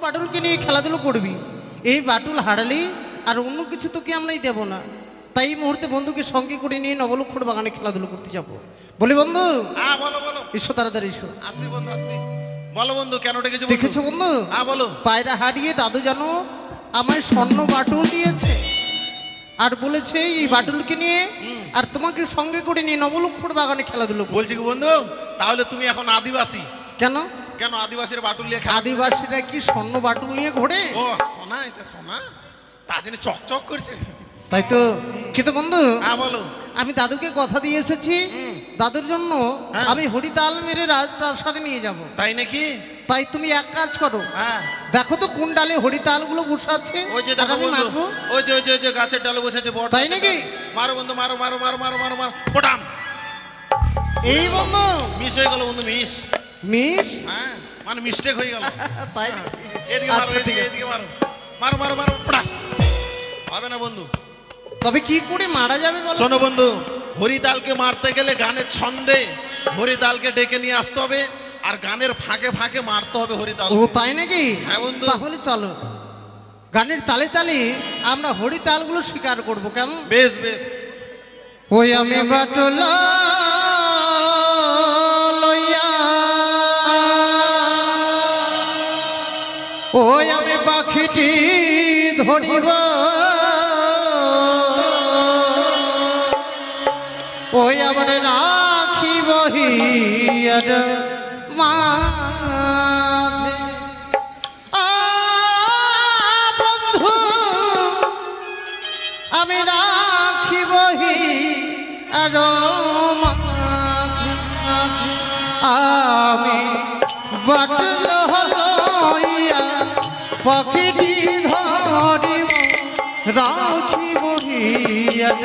বাটুলকে নিয়ে খেলাধুলো করবি। এই বাটুল হারালি আর অন্য কিছু তোকে আমরাই দেব না। তাই এই মুহূর্তে বন্ধুকে সঙ্গে করে নিয়ে নবলক্ষর বাগানে খেলাধুলো করতে যাবো। বলি বন্ধু, হ্যাঁ বলো বলো। এসো তাড়াতাড়ি এসো। আসি বন্ধু আসি। বলো বন্ধু কেন ডেকেছো? দেখেছো বন্ধু? হ্যাঁ বলো। পায়রা হারিয়ে দাদু জানো আমায় স্বর্ণ বাটুল দিয়েছে আর বলেছে এই বাটুলকে নিয়ে আর তোমাকে সঙ্গে করে নিয়ে নবলক্ষর বাগানে খেলাধুলো। বলছি কি বন্ধু, তাহলে তুমি এখন আদিবাসী? কেন কেন আদিবাসীর বাটুল নিয়ে? আদিবাসীরা কি স্বর্ণ বাটুল নিয়ে ঘোরে? ও সোনা, এটা সোনা, তার জন্য চকচক করছে। তাই তো। কিন্তু বন্ধু, হ্যাঁ বলো। আমি দাদুকে কথা দিয়ে এসেছি, দাদুর জন্য আমি হরিতাল মেরে রাজপ্রাসাদে নিয়ে যাব। তাই নাকি? তাই তুমি এক কাজ করো, হ্যাঁ দেখো তো কোন ডালে হরিতাল গুলো বসে আছে। ওই যে দেখো বন্ধু, ওই যে ওই যে ওই যে গাছের ডালে বসেছে বড়। তাই নাকি? মারো বন্ধু, মারো মারো মারো মারো মারো মারো পটাম। এই বন্ধু মিস হয়ে গেল বন্ধু, মিস মিস। হ্যাঁ মানে মিস্টেক হয়ে গেল। তাই এদিকে মারো, আচ্ছা ঠিক আছে, এদিকে মারো মারো মারো মারো পটাম। হবে না বন্ধু। তবে কি করে মারা যাবে বলো? শোনো বন্ধু, হরিতালকে মারতে গেলে গানের ছন্দে হরিতালকে ডেকে নিয়ে আসতে হবে আর গানের ফাঁকে ফাঁকে মারতে হবে হরিতাল। ও তাই নাকি? হ্যাঁ বন্ধু। তাহলে চলো গানের তালে তালে আমরা হরিতাল গুলো স্বীকার করবো, কেমন? বেশ বেশ। ওই আমি বাটুল লইয়া, ওই আমি পাখিটি ধরিব, ওই আমার রাখিব হিয়ার মাঝে। বন্ধু আমি রাখিব হিয়ার মাঝে, আমি বাটুল লইয়া পাখিটি ধরিব, রাখিব হিয়ার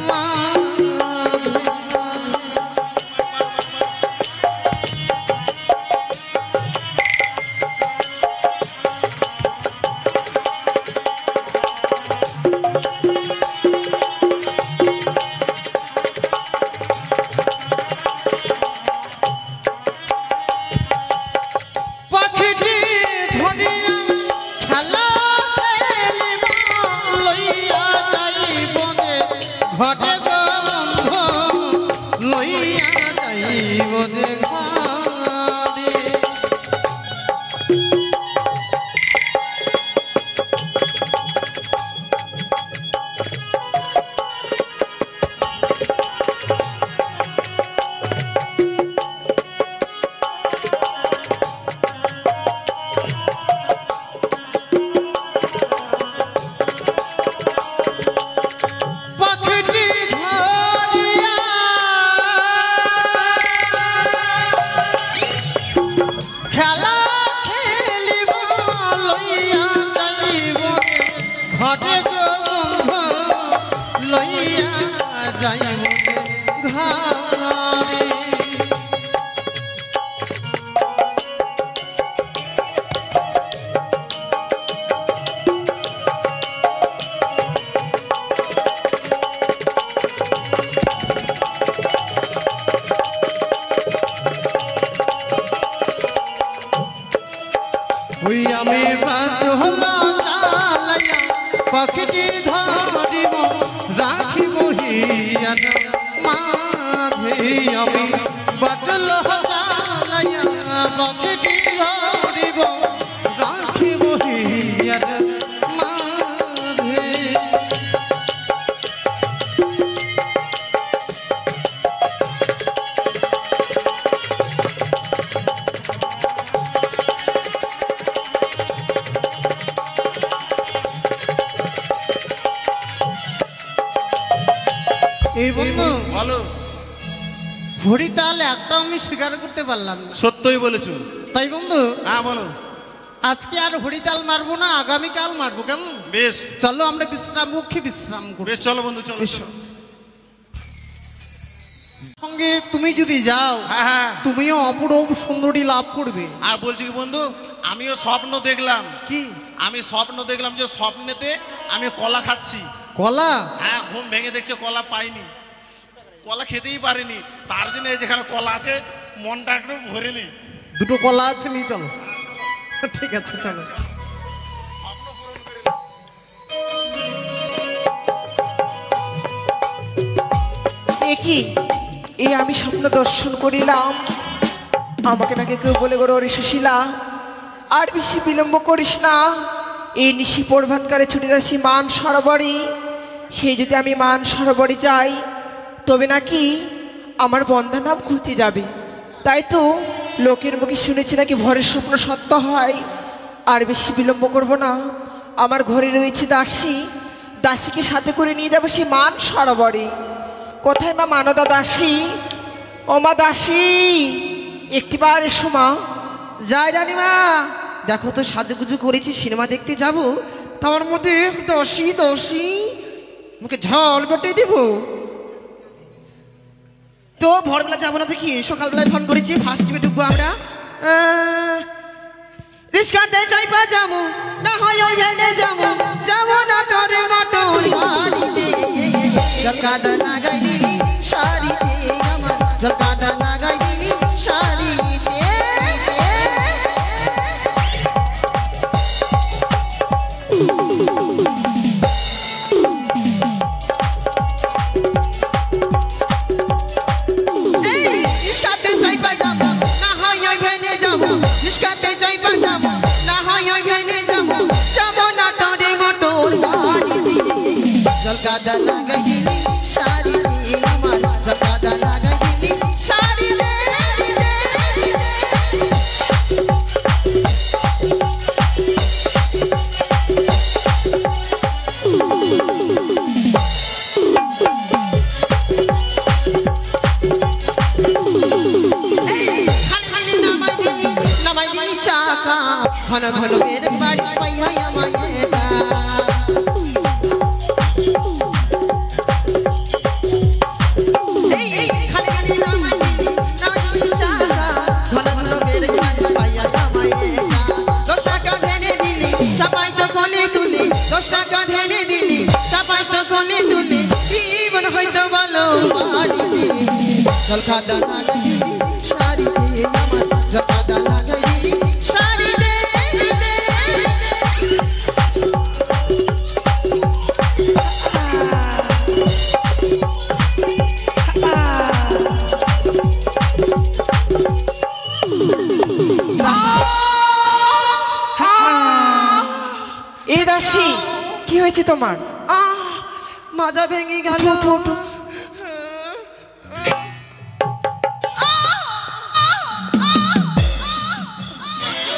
মাঝে। ঘটে বন্ধ লইয়া যাইব যে ঘরে। ওই আমি বাটুল চালাইয়া পাখিটি ধরিব, রাখিব হিয়ার মাঝে। আমি বাটুল চালাইয়া পাখিটি ধরিব, রাখিব হিয়ার মাঝে। এই বন্ধু বলো। হরিতাল একটা আমি স্বীকার করতে পারলাম না। সত্যই বলেছো। তাই বন্ধু, হ্যাঁ বলো। আজকে আর হরিতাল মারবো না, আগামীকাল মারবো, কেমন? বেশ। চলো আমরা বিশ্রাম মুখে বিশ্রাম করি। বেশ চলো বন্ধু, চলো চলো। সঙ্গে তুমি যদি যাও, হ্যাঁ হ্যাঁ, তুমিও অপরূপ সুন্দরী লাভ করবে। আর বলছি কি বন্ধু, আমিও স্বপ্ন দেখলাম। কি? আমি স্বপ্ন দেখলাম যে স্বপ্নেতে আমি কলা খাচ্ছি। কলা? হ্যাঁ, ঘুম ভেঙে দেখছে কলা পাইনি, কলা খেতেই পারিনি। তার জন্য যেখানে কলা আছে মনটা একদম ভরেলি। দুটো কলা আছে, নিয়ে চলো। ঠিক আছে চলো। কি এই আমি স্বপ্ন দর্শন করিলাম, আমাকে নাকি কেউ বলে গো রে সুশীলা আর বেশি বিলম্ব করিস না, এই নিশি প্রভাতকালে ছুটে যাচ্ছি মান সরোবরে, সেই যদি আমি মান সরোবরে যাই তবে নাকি আমার বন্ধা নাম খুঁজে যাবে। তাই তো লোকের মুখে শুনেছি নাকি ভোরের স্বপ্ন সত্য হয়। আর বেশি বিলম্ব করব না, আমার ঘরে রয়েছে দাসী, দাসীকে সাথে করে নিয়ে যাবো সে মান সরোবরে। কোথায় মা মানদা দাসী? ও মা দাসী একটিবার এসো মা। যাই রানীমা, দেখো তো সাজুগুজু করেছি সিনেমা দেখতে যাব, তার মধ্যে দশি দশি মুখে ঝল বেটে দেব। তো ভোরবেলা যাবো না দেখি, সকালবেলায় ফোন করেছি ফার্স্ট টিমে ঢুকবো আমরা। রিস্কাতে চাইপা যাবো না হয় ওই ভেনে যাবো, যাবো না তোরে মোটর গাড়িতে, জলকাদা লাগাই দিলি শাড়িতে আমার, জলকাদা লাগাই দিলি শাড়িতে। রিস্কাতে চাইপা যাবো না হয় ওই ভেনে যাবো, রিস্কাতে চাইপা যাবো না হয় ওই ভেনে যাবো, যাবো না তোরে মোটর গাড়িতে, জলকাদা লাগাই দিলি শাড়িতে আমার, জলকাদা লাগাই দিলি শাড়িতে। নামাই দিলি চাকা ঘন ঘন বের বাড়িস পাই হয় আমার মেয়েটা। খালি খালি নামাই দিলি চাকা ঘন ঘন বের বাড়িস পাই আমার মেয়েটা। 10 টাকা ঢেলে দিলি চাপাই তো কোলে তুলে, 10 টাকা ঢেলে দিলি চাপাই তো কোলে তুলে, কি মনে হইতো বলো বাড়িতে, জলখাদা লাগাই দিলি শাড়িতে আমার, জলখাদা লাগাই দিলি শাড়িতে। এই দাসী কি হয়েছে তোমার? মাজা ভেঙে গেল। উঠো, উঠো।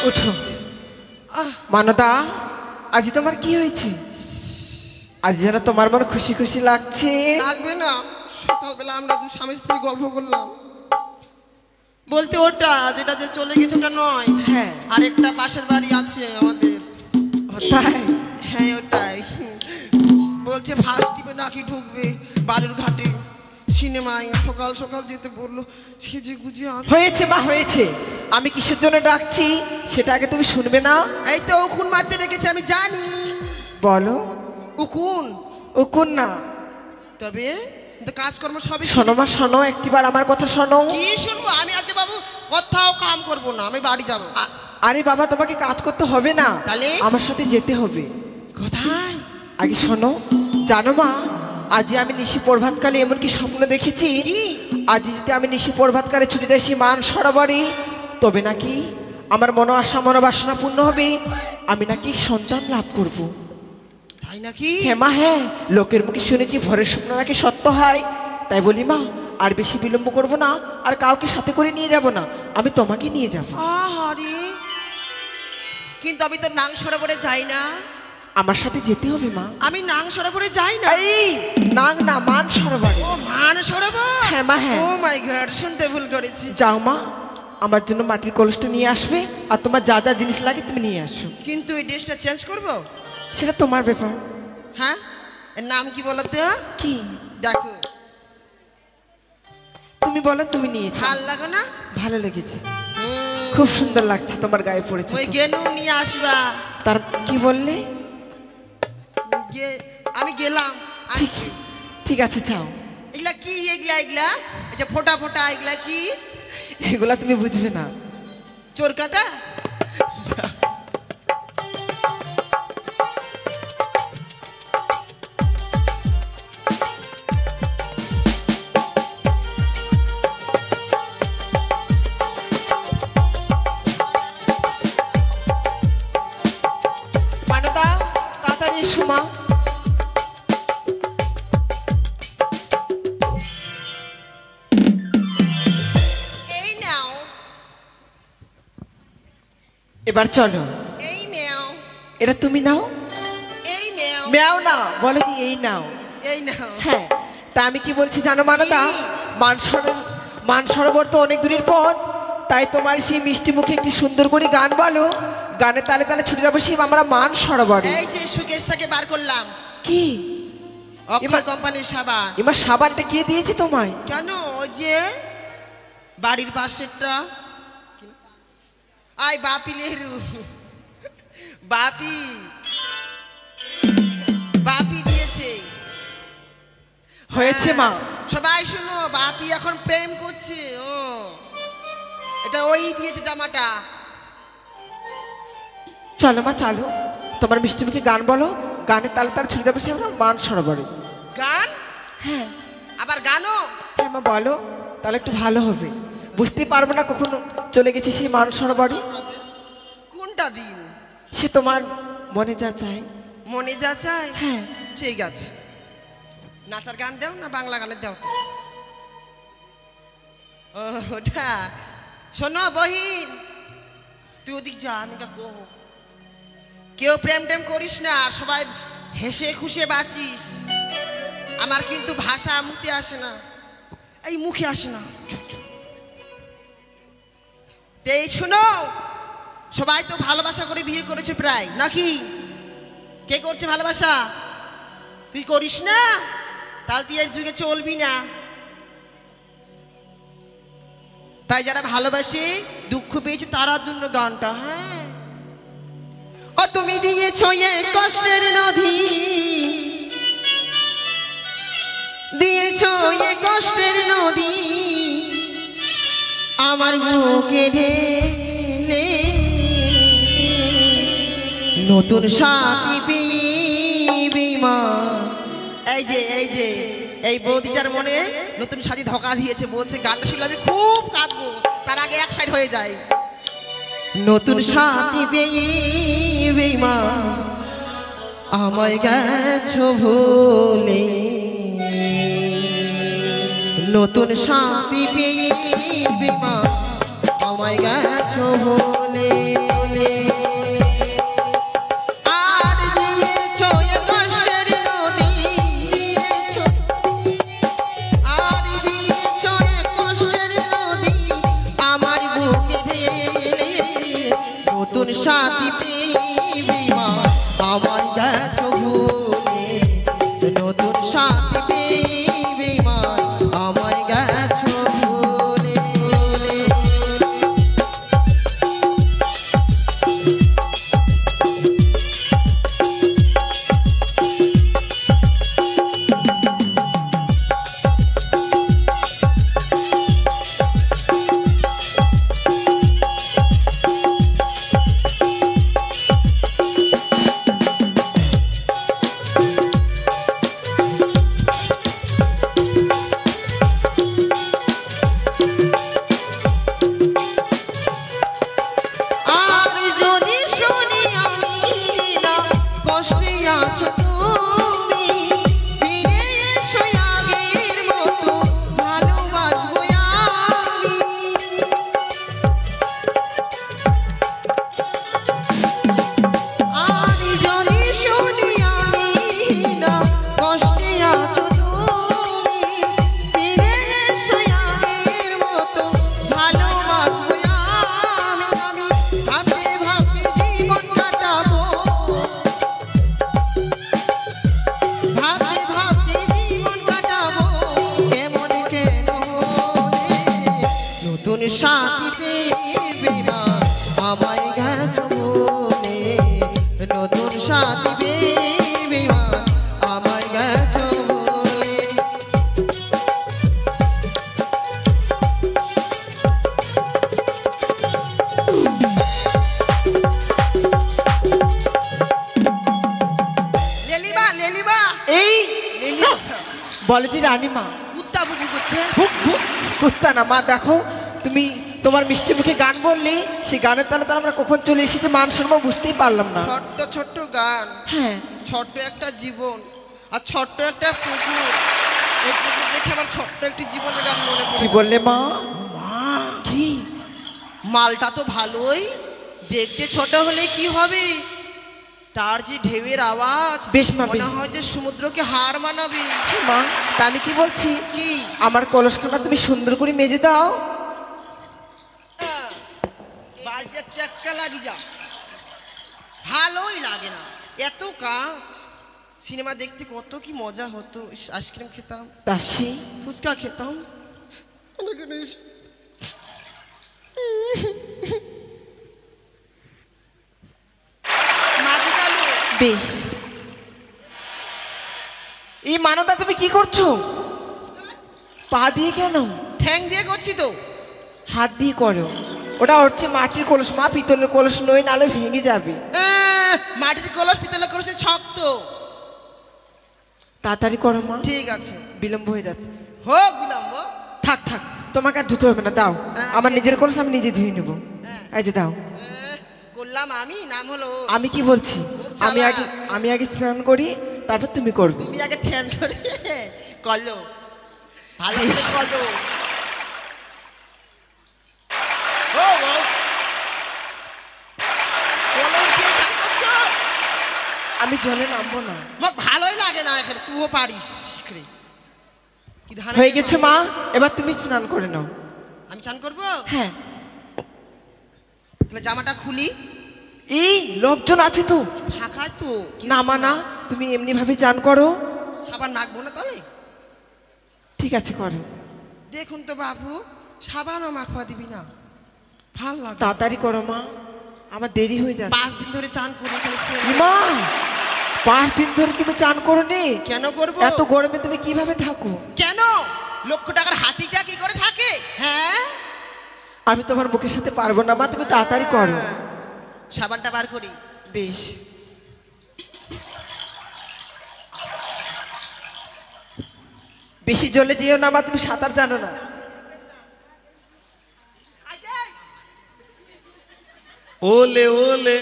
উঠো মানদা, আজ তোমার কি হয়েছে? আজ যেন তোমার মন খুশি খুশি লাগছে। লাগবে না, সকালবেলা আমরা দু স্বামী স্ত্রী গল্প করলাম, বলতে ওটা যেটা যে চলে গেছে ওটা নয়, হ্যাঁ আরেকটা পাশের বাড়ি আছে আমাদের। তাই? হ্যাঁ ওটাই বলছে ফার্স্ট টিপে নাকি ঢুকবে বালুর ঘাটে সিনেমায়, সকাল সকাল যেতে বললো, সেজে গুজে হয়েছে মা হয়েছে, আমি কিসের জন্য ডাকছি সেটা আগে তুমি শুনবে না? এই তো উকুন মারতে রেখেছে আমি জানি। বলো। উকুন? উকুন না, তবে কিন্তু কাজকর্ম সবই। শোনো মা শোনো, একটিবার আমার কথা শোনো। কি শুনবো আমি? আজকে বাবু কোথাও কাম করবো না, আমি বাড়ি যাবো। আরে বাবা তোমাকে কাজ করতে হবে না, তাহলে আমার সাথে যেতে হবে। কোথায়? আগে শোনো, জানো মা আজ আমি নিশি প্রভাতকালে এমন কি স্বপ্ন দেখেছি, আজ যদি আমি নিশি প্রভাতকালে ছুটে যাই সে মান সরোবরে, তবে নাকি আমার মনোআশা মনোবাসনা পূর্ণ হবে, আমি নাকি সন্তান লাভ করব। তাই নাকি? হ্যাঁ মা হ্যাঁ, লোকের মুখে শুনেছি ভোরের স্বপ্ন নাকি সত্য হয়। তাই বলি মা আর বেশি বিলম্ব করব না, আর কাউকে সাথে করে নিয়ে যাব না, আমি তোমাকে নিয়ে যাব। আরে কিন্তু আমি তো নাং সরোবরে যাই না। আমার সাথে যেতে হবে মা। আমি নাং সরোবরে যাই না। এই নাং না, মান সরোবরে। ও মান সরোবর? হ্যাঁ মা হ্যাঁ। ও মাই গড, শুনতে ভুল করেছি। যাও মা, আমার জন্য মাটির কলসটা নিয়ে আসবে, আর তোমার যা যা জিনিস লাগে তুমি নিয়ে আসো। কিন্তু এই ড্রেসটা চেঞ্জ করব? সেটা তোমার ব্যাপার। হ্যাঁ, এর নাম কি বলো তো? কি? দেখো তুমি বলো, তুমি নিয়েছো। ভাল লাগো না? ভালো লেগেছে, খুব সুন্দর লাগছে তোমার গায়ে পড়েছে। ওই গেনু নিয়ে আসবা। তার কি বললে? আমি গেলাম। ঠিক আছে চাও। এগুলা কি? এগুলা এগুলা এই যে ফোটা ফোটা এগুলা কি? এগুলা তুমি বুঝবে না। চোর কাটা? এসো মা। এই নাও, এবার চলো। এই নাও, এটা তুমি নাও। এই নাও, মেও না, বলে দি এই নাও। এই নাও। হ্যাঁ, তা আমি কি বলছি জানো মানদা, কি? মানসরোবর তো অনেক দূরের পথ, তাই তোমার সেই মিষ্টি মুখে একটি সুন্দর করে গান বলো, গানে তালে তালে ছুটে যাবো সেই আমরা মানসরোবরে। এই যে সুকেশ থেকে বার করলাম, কি অক্ষয় কোম্পানির সাবান। এবার সাবানটা কে দিয়েছে তোমায়? কেন? ওই যে বাড়ির পাশেরটা, আই বাপি নেহরু, বাপি বাপি দিয়েছে। হয়েছে মা। সবাই শুনো, বাপি এখন প্রেম করছে। ও এটা ওই দিয়েছে জামাটা। চলো মা চলো, তোমার মিষ্টি মুখে গান বলো, গানে তালে তালে ছুটে যাবো সে আমরা মানসরোবরে। গান? হ্যাঁ আবার গানও? হ্যাঁ মা বলো, তাহলে একটু ভালো হবে, বুঝতে পারবো না কখনো চলে গেছি সেই মানসরোবরে। কোনটা দিন? সে তোমার মনে যা চায়। মনে যা চায়? হ্যাঁ ঠিক আছে। নাচার গান দাও না বাংলা গানের দাও তো? ও ওটা। শোনো বহিন, তুই ওদিক যা, আমি এটা কহ। কেউ প্রেম টেম করিস না, সবাই হেসে খুশে বাঁচিস। আমার কিন্তু ভাষা মুখে আসে না, এই মুখে আসে না। এই শোনো, সবাই তো ভালোবাসা করে বিয়ে করেছে প্রায়, নাকি? কে করছে ভালোবাসা? তুই করিস না, তাহলে তুই এর যুগে চলবি না। তাই যারা ভালোবাসে দুঃখ পেয়েছে তারার জন্য গানটা। হ্যাঁ, ও তুমি দিয়েছো এ কষ্টের নদী, দিয়েছো এ কষ্টের নদী, আমার বুকে ঢেলে নতুন সাথী পেয়ে মা। এই বৌদিটার মনে নতুন সাথী ধোকা দিয়েছে, বলছে গানটা শুনলে আমি খুব কাঁদবো, তার আগে এক সাইড হয়ে যায়। নতুন সাথী পেয়ে মা আমায় গেছো ভুলে, নতুন সাথী পেয়ে মা আমায় গেছো ভুলে। সাথী পেয়ে মা আমার গেছো ভুলে, নতুন সাথী পেয়ে মা আমার গেছো ভুলে। সাথী পেয়ে মা আমায় গেছো ভুলে, নতুন সাথী পেয়ে মা আমায় গেছো ভুলে। লেলিবা লেলিবা, এই বলে যে রানীমা কুত্তা বুবু করছে। কুত্তা না মা, দেখো তুমি তোমার মিষ্টি মুখে গান বললি, সেই গানের তালে তালে আমরা কখন চলে এসেছি মান সম্মান বুঝতেই পারলাম না। ছোট্ট ছোট্ট গান, হ্যাঁ ছোট্ট একটা জীবন আর ছোট্ট একটা পুকুর। এই পুকুর দেখে আমার ছোট্ট একটি জীবনের গান মনে কি পড়ে। বললে মা? মা, কি? মালটা তো ভালোই, দেখতে ছোট হলে কি হবে, তার যে ঢেউয়ের আওয়াজ বেশ মাবি। মনে হয় যে সমুদ্রকে হার মানাবে। হ্যাঁ মা, তা আমি কি বলছি, কি? আমার কলসখানা তুমি সুন্দর করে মেজে দাও। বালতির চাক্কা লাগি যা, ভালোই লাগে না এত কাজ। সিনেমা দেখতে কত কি মজা হতো, আইসক্রিম খেতাম, দাসী ফুচকা খেতাম। মাঝে কালো বেশ। এই মানবদা তুমি কি করছো? পা দিয়ে কেন? ঠ্যাং দিয়ে করছি তো। হাত দিয়ে করো। ওটা হচ্ছে মাটির কলস মা, পিতলের কলস নই, নালে ভেঙে যাবে। মাটির কলস পিতলের কলসে শক্ত। তাড়াতাড়ি করো মা, ঠিক আছে, বিলম্ব হয়ে যাচ্ছে। হোক বিলম্ব। থাক থাক, তোমাকে আর ধুতে হবে না, দাও। আমার নিজের কলস আমি নিজে ধুয়ে নেবো। এই যে দাও। করলাম আমি, নাম হলো। আমি কি বলছি, আমি আগে স্নান করি, তারপর তুমি করবে। তুমি আগে ঠ্যাং ধরে করলো, ভালো করে করলো। ও ও, কলস দিয়ে চান করছো? আমি জলে নামবো না। আমার ভালোই লাগে না এখানে, তুইও পারিস শিখরে। কি ধানে হয়ে গেছে মা, এবার তুমি স্নান করে নাও। আমি চান করবো? হ্যাঁ। তাহলে জামাটা খুলি। এই লোকজন আছে তো, ফাঁকায় তো। না মা না, তুমি এমনি ভাবে চান করো। সাবান মাখবো না তাহলে? ঠিক আছে করো। দেখুন তো বাবু, সাবানও মাখবা দিবি না, ভাল লাগে। তাড়াতাড়ি করো মা, আমার দেরি হয়ে যাচ্ছে। 5 দিন ধরে চান করি তাহলে মা 5 দিন ধরে তুমি চান করো নি? কেন করবো? এত গরমে তুমি কিভাবে থাকো? কেন? লক্ষ টাকার হাতিটা কি করে থাকে? হ্যাঁ, আমি তোমার মুখের সাথে পারবো না মা, তুমি তাড়াতাড়ি করো। সাবানটা বার করি। বেশ। বেশি জলে যেও না মা, তুমি সাঁতার জানো না। ওলে ওলে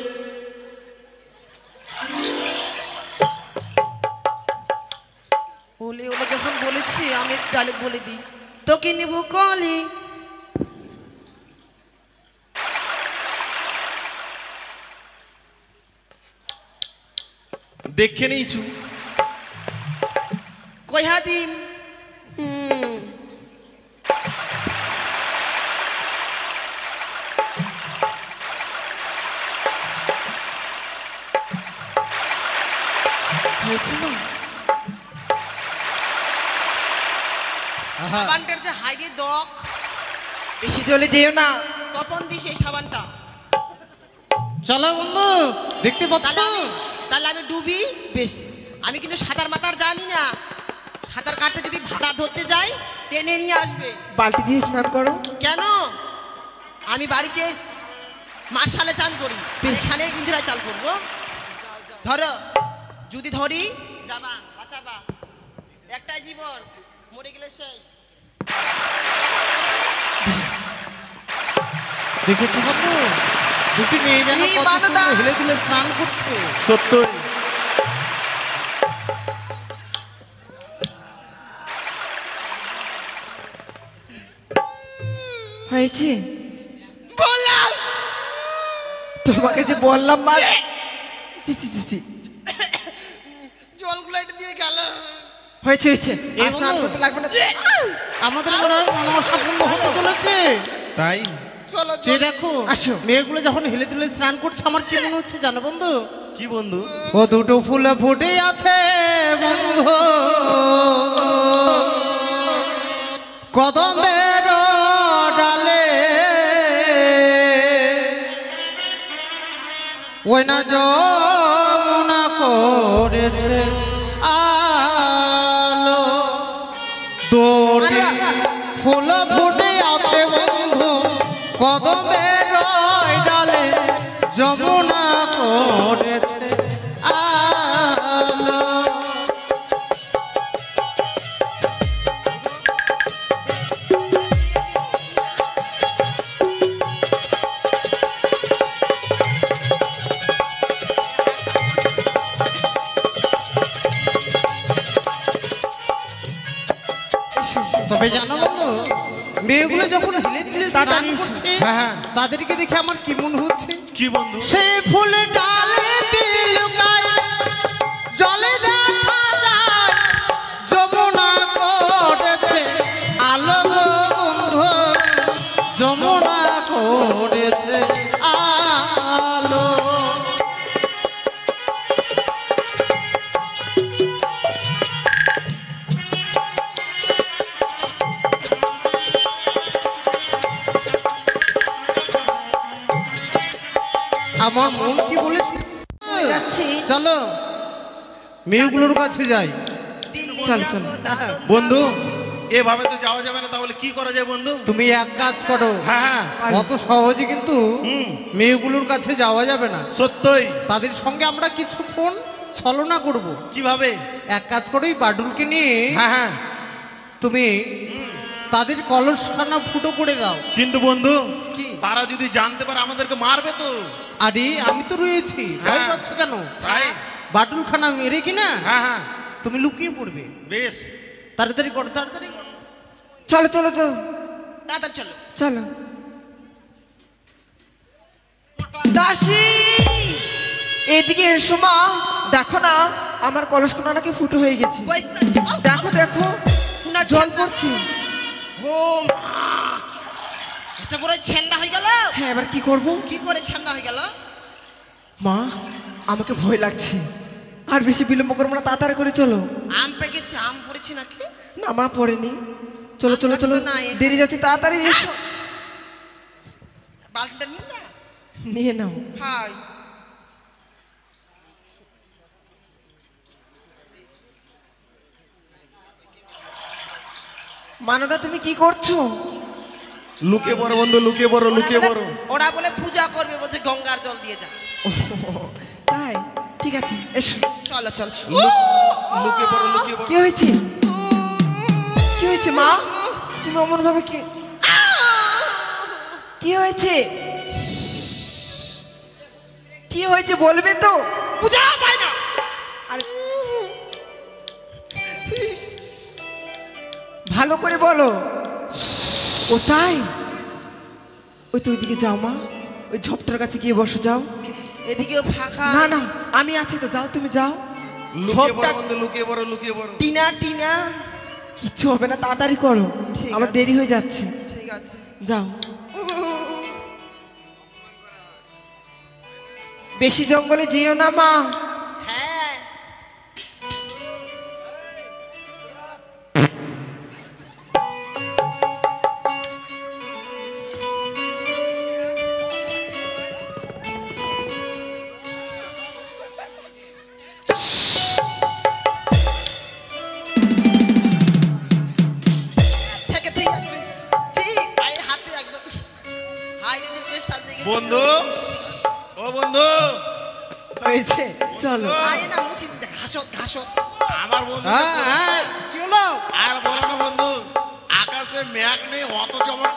ওলে ওলে যখন বলেছি, আমি একটু ডায়লগ বলে দিই। তোকে নেব কলে, দেখে নিয়েছু কইহা দিম। হয়েছে মা? সাবানটার যে হাইরে দক, বেশি জলে যেও না। তপন দিস এই সাবানটা। চলো বন্ধু, দেখতে পাচ্ছ? তাহলে আমি ডুবি। বেশ। আমি কিন্তু সাঁতার মাতার জানি না, সাঁতার কাটতে যদি ভাতা ধরতে যাই টেনে নিয়ে আসবে। বালতি দিয়ে স্নান করো। কেন? আমি বাড়িতে মার্শালে চান করি, এখানে ইন্দিরা চাল করবো। ধরো, যদি ধরি যাবা, বাঁচাবা, একটাই জীবন, মরে গেলে শেষ। দেখেছো বন্ধু, দুটি মেয়ে যেন এই কত বানুদা। সুন্দর হেলে দুলে স্নান করছে। সত্যই হয়েছে? বললাম তোমাকে যে বললাম মা। ছি, ছি, ছি, ছি। জলগুলো এটা দিয়ে গেল। হয়েছে হয়েছে, এই আর স্নান বন্ধু। করতে লাগবে না। আমাদের মনে হয় মনসাপূর্ণ হতে চলেছে। তাই চলো যে দেখো, আসো। মেয়েগুলো যখন হেলে দুলে স্নান করছে, আমার কি মনে হচ্ছে জানো বন্ধু? কি বন্ধু? ও দুটো ফুলে ফুটে আছে বন্ধু, কদমের ডালে, ওই না যমুনা করেছে আলো, দোটি ফুল ফুটে আছে বন্ধু, কদমের ডালে, যমুনা করেছে আলো। তবে জানো বন্ধু, মেয়েগুলো যখন হিলে দিলে তাড়াতাড়ি করছে, হ্যাঁ। তাদেরকে দেখে আমার কি মনে হচ্ছে, কি বন্ধু? সে ফুল ডালে লুকায় জলে দেখা যায় যমুনা করেছে আলো গো বন্ধু, যমুনা করেছে আলো। আমার মন কি বলেছে, যাচ্ছি। চলো মেয়েগুলোর কাছে যাই। চল চল বন্ধু এভাবে তো যাওয়া যাবে না, তাহলে কি করা যায় বন্ধু? তুমি এক কাজ করো, হ্যাঁ অত সহজে কিন্তু মেয়েগুলোর কাছে যাওয়া যাবে না। সত্যই। তাদের সঙ্গে আমরা কিছুক্ষণ ছলনা করব। কিভাবে? এক কাজ করো, এই বাডুলকে নিয়ে হ্যাঁ হ্যাঁ। তুমি তাদের কলসখানা ফুটো করে দাও। কিন্তু বন্ধু কি? তারা যদি জানতে পারে আমাদেরকে মারবে তো। আরে আমি তো রয়েছি, ভয় হ্যাঁ। পাচ্ছ কেন? তাই? বাটুলখানা মেরে কিনা হ্যাঁ হ্যাঁ তুমি লুকিয়ে পড়বে। বেশ। তাড়াতাড়ি করো, তাড়াতাড়ি করো। চলো চলো তো তাড়াতাড়ি চলো। চলো। দাসী এদিকে এসো মা, দেখো না আমার কলসকোনা নাকি ফুটো হয়ে গেছে। কই কুনাচ্ছে? দেখো দেখো কুনা জল পড়ছে। ও মা, এত বড় ছেন্দা হয়ে গেল। হ্যাঁ এবার কি করব? কি করে ছেন্দা হয়ে গেল? মা আমাকে ভয় লাগছে, আর বেশি বিলম্ব করবো না, তাড়াতাড়ি করে চলো। আম পেকেছে, আম পড়েছি নাকি? না মা পড়েনি, চলো চলো চলো, তো নাই। দেরি যাচ্ছে, তাড়াতাড়ি এসো। বালতিটা নিন না। নিয়ে নাও। হাই মানদা তুমি কি করছো? লুকিয়ে পড়ো বন্ধু, লুকিয়ে পড়ো, লুকিয়ে পড়ো। ওরা বলে পূজা করবে, বলছে গঙ্গার জল দিয়ে যা। তাই ঠিক আছে এসো। চলো চলো। লুকিয়ে পড়ো, লুকিয়ে পড়ো। কি হয়েছে? কি হয়েছে মা? তুমি অমন ভাবে কি কি হয়েছে? কি হয়েছে বলবে তো? পূজা পায় না। আর ভালো করে বলো। কোথায়? ওই তো ওইদিকে যাও মা, ওই ঝোপটার কাছে গিয়ে বসো, যাও। এদিকেও ফাঁকা। না না আমি আছি তো, যাও তুমি যাও। লুকিয়ে পড়ো ঝোপটা- বন্ধু, লুকিয়ে পড়ো, লুকিয়ে পড়ো। টিনা টিনা। কিচ্ছু হবে না, তাড়াতাড়ি করো, ঠিক আমার আছে। দেরি হয়ে যাচ্ছে। ঠিক আছে। যাও। বেশি জঙ্গলে যেও না মা। হ্যাঁ থেকে থেকে যাবে। ছি, পায়ে হাতে একদম হাই রে, বেশ সামনে গেছি। বন্ধু, ও বন্ধু, হয়েছে চলো। আয় না মুছি দিতে, ঘাসত ঘাসত। আমার বন্ধু। হ্যাঁ হ্যাঁ, কি হলো? আর বলো না বন্ধু, আকাশে মেঘ নেই, অথচ আমার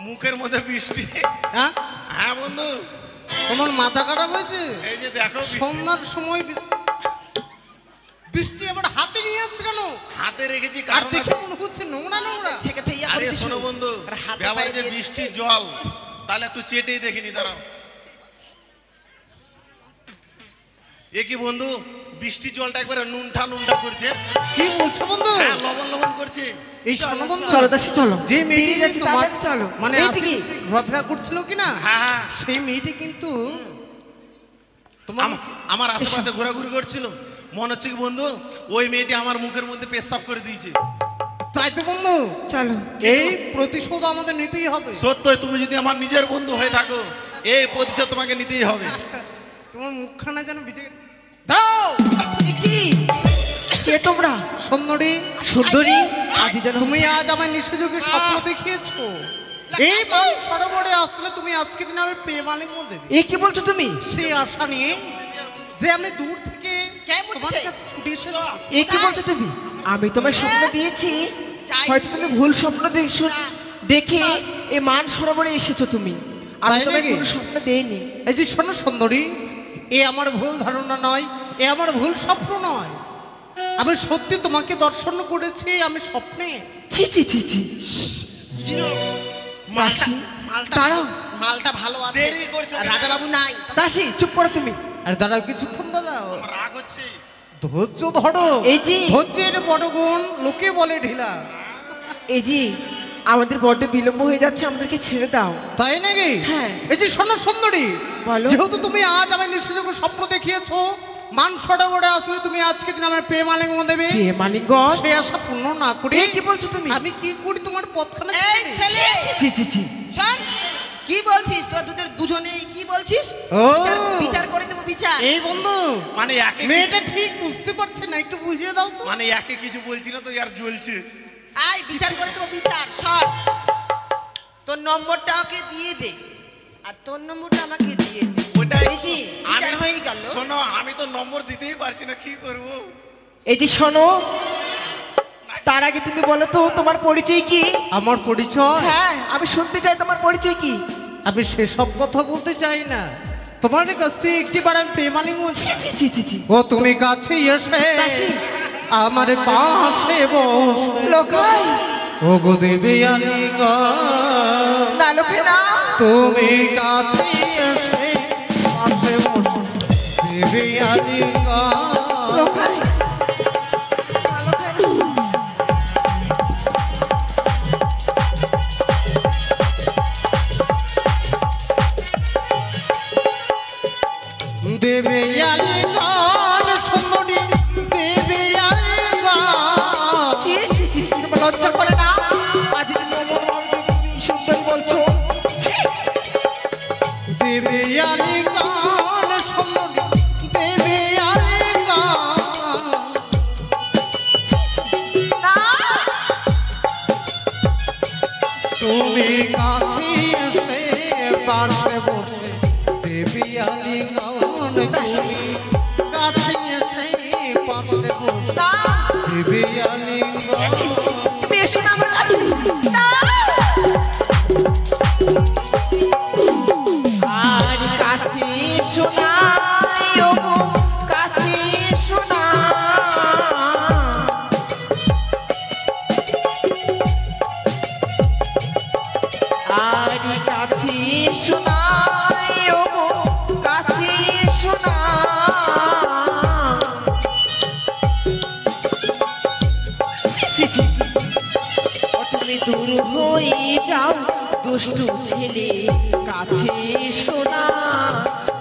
মুখের মধ্যে বৃষ্টি। হ্যাঁ, হ্যাঁ বন্ধু, তোমার মাথা খারাপ হয়েছে? এই যে দেখো বৃষ্টি। সন্ধ্যার সময় বৃষ্টি আবার হাতে নিয়ে আছে কেন? হাতে রেখেছি আর কারণ দেখে মনে হচ্ছে নোংরা নোংরা। থেকে থেকে আরে করে দিছো। শোনো বন্ধু, আর হাতে ব্যাপার পায়ে যে দিয়ে বৃষ্টির জল, তাহলে একটু চেটেই দেখিনি, দাঁড়াও। এ কি বন্ধু, বৃষ্টির জলটা একবারে নুনঠা নুনঠা করছে। কি বলছো বন্ধু? হ্যাঁ, লবণ লবণ করছে। এই শোনো বন্ধু, চলো দাসী চলো, যে দেরি মেয়েটি যাচ্ছে, তোমার তাড়াতাড়ি চলো। মানে এইদিকে। ঘোরাফেরা করছিল কিনা, হ্যাঁ হ্যাঁ, সেই মেয়েটি কিন্তু তোমার আমার আশেপাশে ঘোরাঘুরি করছিল। মনে হচ্ছে কি বন্ধু, ওই মেয়েটি আমার মুখের মধ্যে পেশাব করে দিয়েছে। তাই তো বন্ধু, চলো। এই প্রতিশোধ আমাদের নিতেই হবে। সত্যই, তুমি যদি আমার নিজের বন্ধু হয়ে থাকো, এই প্রতিশোধ তোমাকে নিতেই হবে। আচ্ছা, তোমার মুখখানা যেন ভিজে দাও। এ কি? কে তোমরা? সুন্দরী, সুন্দরী আজি যেন তুমি আজ আমার নিঃসযোগে স্বপ্ন দেখিয়েছো। এই মান সরোবরে আসলে তুমি আজকে দিন আমার প্রেম আলিঙ্গন দেবে, এ কি বলছো তুমি? সেই আশা নিয়ে যে আমি দূর থেকে কেমন তোমার দিছে? কাছে ছুটে এসেছি। এ কি বলছো তুমি? আমি তোমার স্বপ্ন দিয়েছি, যাই। হয়তো তুমি ভুল স্বপ্ন দেখে এই মান সরোবরে এসেছো তুমি। আমি তাই তোমাকে নাকি? কোনো স্বপ্ন দেইনি। এই যে শোনো সুন্দরী, এ আমার ভুল ধারণা নয়, এ আমার ভুল স্বপ্ন নয়। আমি সত্যি তোমাকে দর্শন করেছি আমি স্বপ্নে। ছি ছি ছি ছি জিনো দাসী মালটা দাঁড়াও। মালটা ভালো আছে দেরি করছো কেন? রাজা বাবু নাই দাসী চুপ করো তুমি। আর দাঁড়াও কিছুক্ষণ দাঁড়াও, আমার রাগ হচ্ছে। ধৈর্য ধরো। এই যে। ধৈর্যের বড় গুণ, লোকে বলে ঢিলা। এই যে আমাদের বড্ড বিলম্ব হয়ে যাচ্ছে, আমাদেরকে ছেড়ে দাও। তাই নাকি? হ্যাঁ। এই যে শোনো সুন্দরী, বলো। যেহেতু তুমি আজ আমার নিঃস্বযোগ্য স্বপ্ন দেখিয়েছো, মান সরোবরে আসলে তুমি আজকে দিন আমার প্রেম আলিঙ্গন দেবে, মালিকগণ সে আশা পূর্ণ না করি এই কি বলছো তুমি? আমি কি করি তোমার পথখানে এই ছেলে ছি ছি ছি শোন কি বলছিস তোরা দুজনে কি বলছিস ও। বিচার করে দেবো বিচার এই বন্ধু, মানে একে মেয়েটা ঠিক বুঝতে পারছে না, একটু বুঝিয়ে দাও তো। মানে একে কিছু বলছি না তো ইয়ার জ্বলছে। আয় বিচার করে দেবো বিচার সর তোর নম্বরটা ওকে দিয়ে দে আর তোর নম্বরটা আমাকে দিয়ে দে ওটাই এই কি বিচার হয়ে গেল শোনো, আমি তো নম্বর দিতেই পারছি না, কি করব? এই যে শোনো, তার আগে তুমি বলো তো তোমার পরিচয় কি? আমার পরিচয়? হ্যাঁ আমি শুনতে চাই তোমার পরিচয় কি। আমি সেসব কথা বলতে চাই না, তোমার কাছ থেকে একটিবার আমি প্রেম আলিঙ্গন চাই। ছি ছি ছি ছি ও তুমি কাছে এসে দাসী। আমার পাশে বসে, লোকাই ও গো দেবী আলিঙ্গন, না লোকে না। তুমি কাছে এসে পাশে বসে দেবী আলিঙ্গন। লোকাই না, লোকাই না। দেবী আলিঙ্গন সুন্দরী, দেবী আলিঙ্গন। ছি ছি ছি ছি, তোমার লজ্জা করে না? আজ তুমি আমার তুমি সুন্দর বলছো। ছি। দেবী আলিঙ্গন সুন্দরী, দেবী আলিঙ্গন। না। তুমি কাছে এসে পাশে বসে দেবী আলিঙ্গন, তুমি কাছে এসে পাশে বসে না। দেবী আলিঙ্গন। তুমি এসো না আমার কাছে। না। আর কাছে এসো না, ওগো, কাছে এসো না। আর কাছে এসো না, ওগো, কাছে এসো না। ছি, ছি, ছি। ও তুমি দূর হয়ে যাও দুষ্টু ছেলে, কাছে এসো না।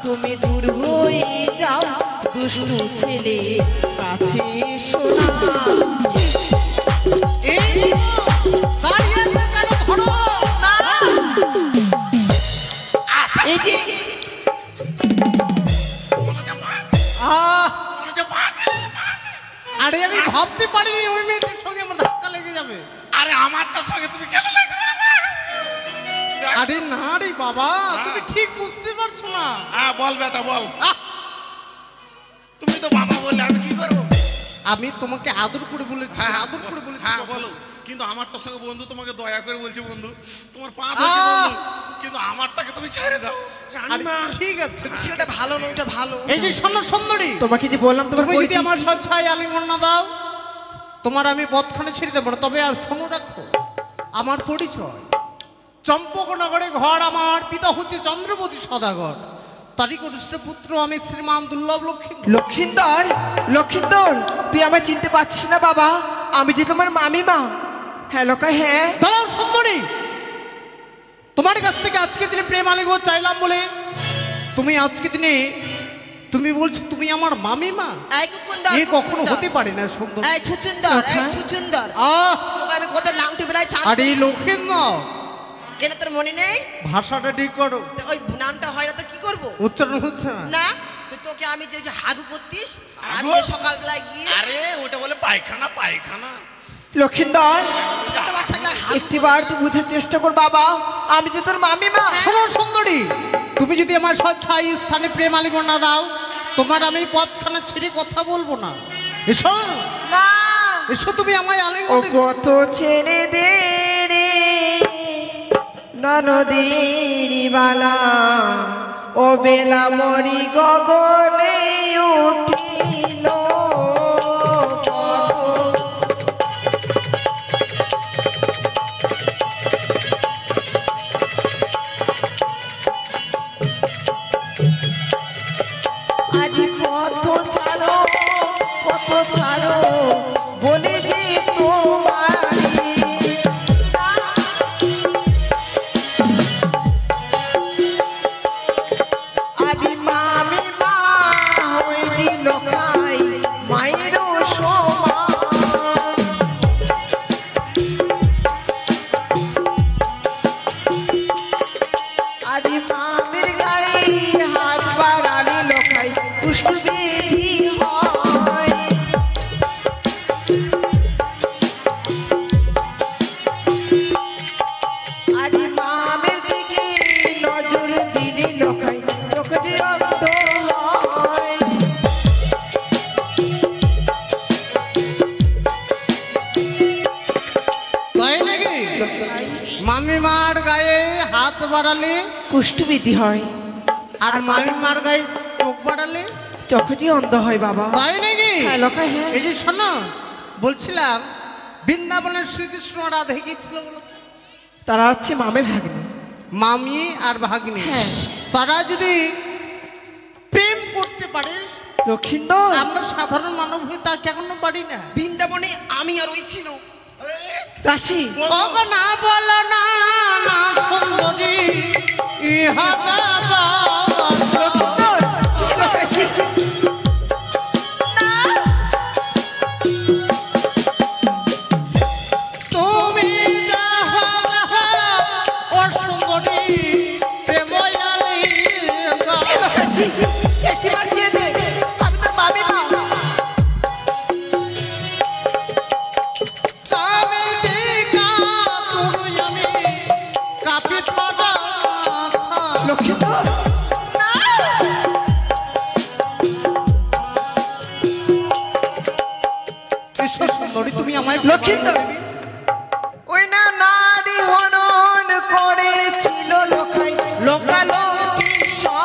তুমি দূর হয়ে যাও দুষ্টু ছেলে, কাছে এসো না। ছি, এই দাঁড়িয়ে আছো কেন? ধরো। না। এই যে আহ, মনে হচ্ছে পাশে। আরে আমি ভাবতে পারিনি ওই মেয়েটার সঙ্গে আমার ধাক্কা লেগে যাবে। আরে আমারটার সঙ্গে তুমি কেন লাগবে? আরে না রে বাবা, তুমি ঠিক বুঝতে পারছো না। হ্যাঁ বল বেটা বল। তুমি তো বাবা বললে আমি কি করবো? আমি তোমাকে আদর করে বলেছি, হ্যাঁ, আদর করে বলেছি। হ্যাঁ কথা। বলো, কিন্তু আমারটার সঙ্গে বন্ধু তোমাকে দয়া করে বলছি বন্ধু, তোমার পা ধরছি বন্ধু, কিন্তু আমারটাকে তুমি ছেড়ে দাও। আরে, ঠিক আছে। সেটা ভালো না ওটা ভালো এই যে শোনো সুন্দরী, তোমাকে যে বললাম তোমার তুমি যদি পরিচয় আমার কি? সচ্ছায় আলিঙ্গন না দাও, তোমার আমি পথখানে ছেড়ে দেবো না। তবে আর শোনো রাখো, আমার পরিচয় চম্পকনগরে ঘর, আমার পিতা হচ্ছে চন্দ্রপতি সদাগর, তারই কনিষ্ঠ পুত্র আমি শ্রীমান দুর্লভ লক্ষ্মী। লক্ষিন্দর, লক্ষিন্দর, তুই আমায় চিনতে পারছিস না বাবা? আমি যে তোমার মামিমা। হ্যাঁ লোকাই, হ্যাঁ। দাঁড়াও সুন্দরী, তোমার কাছ থেকে আজকে দিনে প্রেম আলিঙ্গন চাইলাম বলে তুমি আজকে দিনে তুমি বলছো তুমি আমার মামিমা? এই কুকুন্দর এ কখনো হতে পারে না সুন্দর। এই ছুচুন্দর এই ছুচুন্দর আহ, তোকে আমি কত নাম উঠে বেড়াই চান আরে লক্ষিন্দর, কেন তোর মনে নেই ভাষাটা ঠিক করো, তো ওই নামটা হয় না তো কি করব উচ্চারণ হচ্ছে না। না তো তোকে আমি যে হাগু করতিস আর আমি হাগু? যে সকালবেলায় গিয়ে আরে ওটা বলে পায়খানা পায়খানা। লক্ষিন্দর, ছোট বাচ্চাটা হাগু একটিবার তুই বুঝার চেষ্টা কর বাবা, আমি যে তোর মামিমা। শোনো সুন্দরী, তুমি যদি আমার স্বচ্ছায় স্থানে প্রেম আলিঙ্গন না দাও, তোমার আমি পথখানা ছেড়ে কথা বলবো না। এসো, না। এসো, তুমি আমায় ও আলিঙ্গন দেবে। কত ছেড়ে দে রে ননদের বালা, ও বেলা মরি গগনে উঠিল। কত আরে পথ ছাড়ো বলে যে তোমারে আরে মামি মা হই দিল খাই মায়েরও সমান আরে মামের গায়ে হাত বাড়ালে লোকাই পুষ্প বেধি হয় আরে মামের দিকে নজর দিলে লোকাই চোখ দিয়ে অন্ধ হয় তাই নাকি মামিমার গায়ে হাত বাড়ালে কুষ্ঠবিধি হয় আর মামিমার গায়ে চোখ বাড়ালে চোখ দিয়ে অন্ধ হয় বাবা তাই নাকি হ্যাঁ লোকাই হ্যাঁ এই যে শোনো বলছিলাম বৃন্দাবনের শ্রীকৃষ্ণ রাধে কি ছিল বলো তো? তারা হচ্ছে মামে ভাগ্নে মামি আর ভাগ্নি হ্যাঁ। তারা যদি প্রেম করতে পারিস লক্ষিন্দর আমরা সাধারণ মানব হয়ে তা কেন পারি না বৃন্দাবনে আমি আর ওই ছিল রাশি ওগো না বলো না না সুন্দরী ইহা না বলো। তুমি যাহা যাহা ও সুন্দরী প্রেময়ালী একটিবার দিয়ে দে আমি তো মামি মা আমি দিকা তুমি আমি কাপি থাকা লক্ষিন্দর সুন্দরী তুমি আমায় লক্ষিন্দর ওই না নারী হনন করেছিল লোকাই লোকালোকিশোর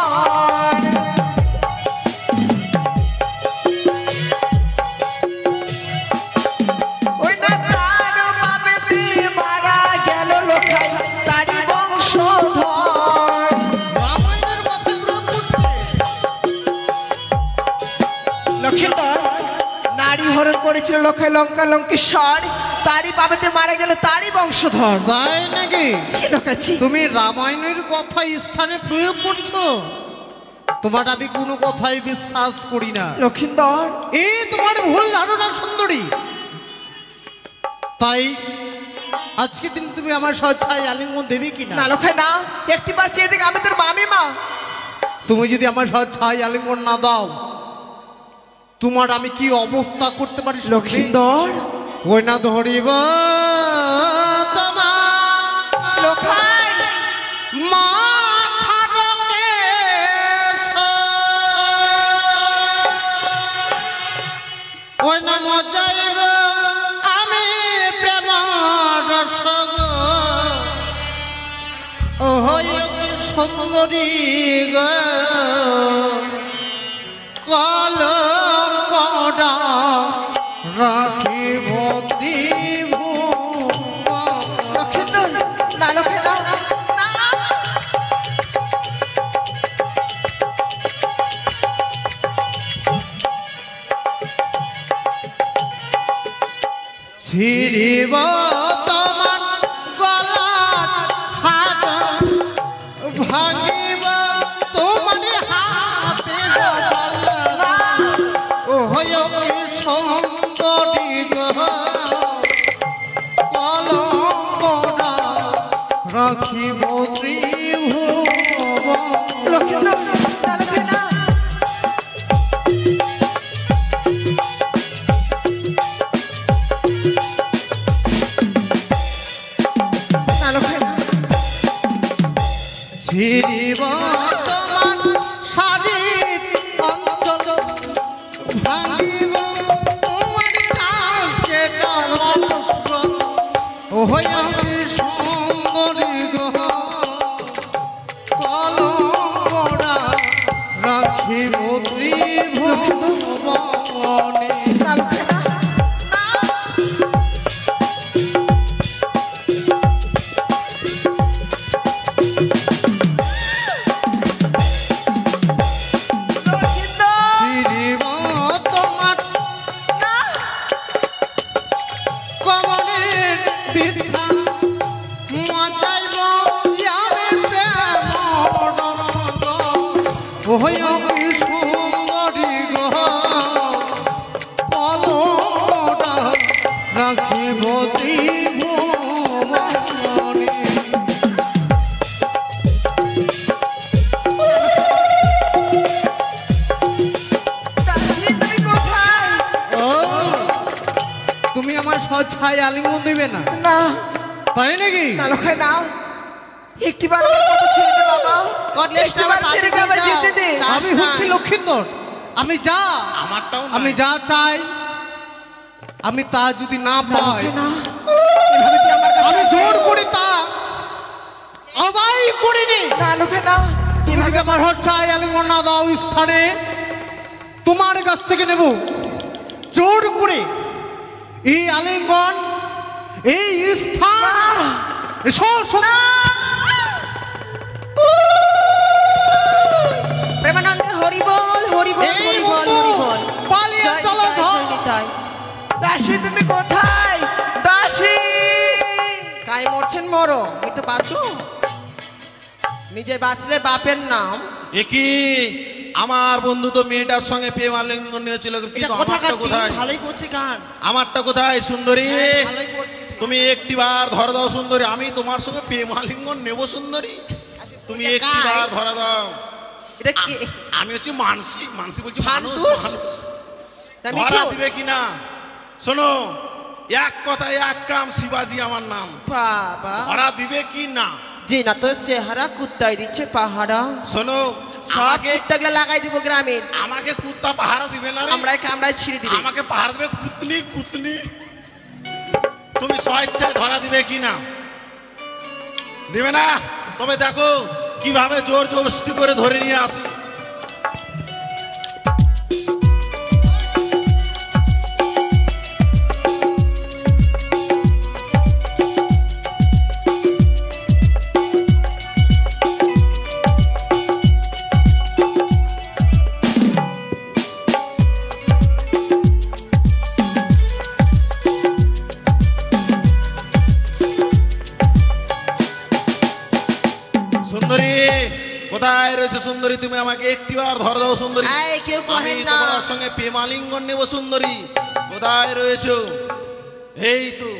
ওই না তার বাপেতে মারা গেল লোকাই তারি বংশধর রামায়ণের কথাগুলো পড়ছে লক্ষিন্দর নারী হরণ করেছিল লোকাই লঙ্কালঙ্কেশ্বর তারই বাপেতে মারা গেল তারই বংশধর তাই নাকি লোকাচ্ছি তুমি রামায়ণের কথা স্থানে প্রয়োগ করছো তোমার আমি কোনো কথাই বিশ্বাস করি না লক্ষিন্দর এই তোমার ভুল ধারণা সুন্দরী তাই আজকে দিন তুমি আমার স্বেচ্ছায় আলিঙ্গন দেবে কিনা না লোকাই না একটিবার চেয়ে দেখ আমি তোর মামি মা তুমি যদি আমার স্বেচ্ছায় আলিঙ্গন না দাও তোমার আমি কি অবস্থা করতে পারি সুন্দরী? লক্ষিন্দর ওই না ধরিব তোমার লোকাই মাথার কেশ। ওই না মজাইব আমি প্রেম রস ও সুন্দরী গ কলঙ্কটা রাখিব ত্রিভুবন। লক্ষিন্দর না লোকাই না ছিড়িব তোমার গলার হাত ভাঙিব তোমার হাতে ও হয় সুন্দরী কলঙ্কটা রাখিব ত্রিভুবন। লক্ষিন্দর না লোকাই না না লোকাই না ছিড়িব তোমার শারীর অঞ্চল ভাঙিব তোমার কাছে ও হইয়া সুন্দরী গহ কলঙ্কটা রাখিব ত্রিভুবনে। না লোকাই না হজ ছাই আলিঙ্গন দেবে না? না তাই নাকি? না লোকাই না, একটিবার আমার কথা ছেড়ে দে বাবা, কটলেসটা একটিবার আমার ছেড়ে দে, পাঠিয়ে আমায় দাও। যেতে দে। চাস আমি নাই। হচ্ছি লক্ষিন্দর, আমি যা আমারটাও আমি যা চাই আমি তা যদি না পাই লোকাই না, এভাবে তুই আমার কাছে আমি আসিস। জোর করি তা আদায় করিনি। না লোকাই না, তুমি যদি আমার হজ ছাই আলিঙ্গন না দাও স্থানে তোমার কাছ থেকে নেব জোর করে এই আলিঙ্গন এই স্থান। এসো শোনা প্রেমানন্দে হরি বল হরি বল এই হরি বল বন্ধু, হরি বল। পালিয়ে জয় চলো নিতাই, ধর। জয় নিতাই। দাসী তুমি কোথায়? দাসী কাই মরছেন মরো, আমি তো বাঁচো। নিজে বাঁচলে বাপের নাম। একই আমার বন্ধু তো মেয়েটার সঙ্গে প্রেম আলিঙ্গন নিয়েছিল, এটা কিন্তু কোথাকার আমারটা কোথায়? টিম? ভালোই করছে গান। আমারটা কোথায় সুন্দরী? হ্যাঁ, ভালোই করছে। তুমি একটিবার ধরা দাও সুন্দরী, আমি তোমার সঙ্গে প্রেম আলিঙ্গন নেব সুন্দরী। তুমি এটা একটিবার কার? ধরা দাও। এটা কি? আমি হচ্ছি মানসি, মানসি বলছি মানুষ। ফান্টুস? মানুষ। তা ধরা মিঠু? দিবে কিনা শোনো, এক কথায় এক কাম, শিবাজি আমার নাম। বাবা ধরা দিবে কি না যে না তোর চেহারা কুত্তাই দিচ্ছে পাহারা। শোনো, সব আমাকে কুত্তাগুলা লাগাই দিব গ্রামের। আমাকে কুত্তা পাহারা দিবে না রে। কামড়ায় কামড়ায় ছিঁড়ে দিবে। আমাকে পাহারা দেবে কুতনি কুতনি। তুমি স্বেচ্ছায় ধরা দিবে কি না? দিবে না? তবে দেখো কিভাবে জোর জবরদস্তি করে ধরে নিয়ে আসি। সুন্দরী কোথায় রয়েছে সুন্দরী? তুমি আমাকে একটিবার ধর দাও সুন্দরী। এই, কেউ আমি কহেন না। তোমার সঙ্গে প্রেম আলিঙ্গন নেব সুন্দরী। কোথায় রয়েছো? এই তো,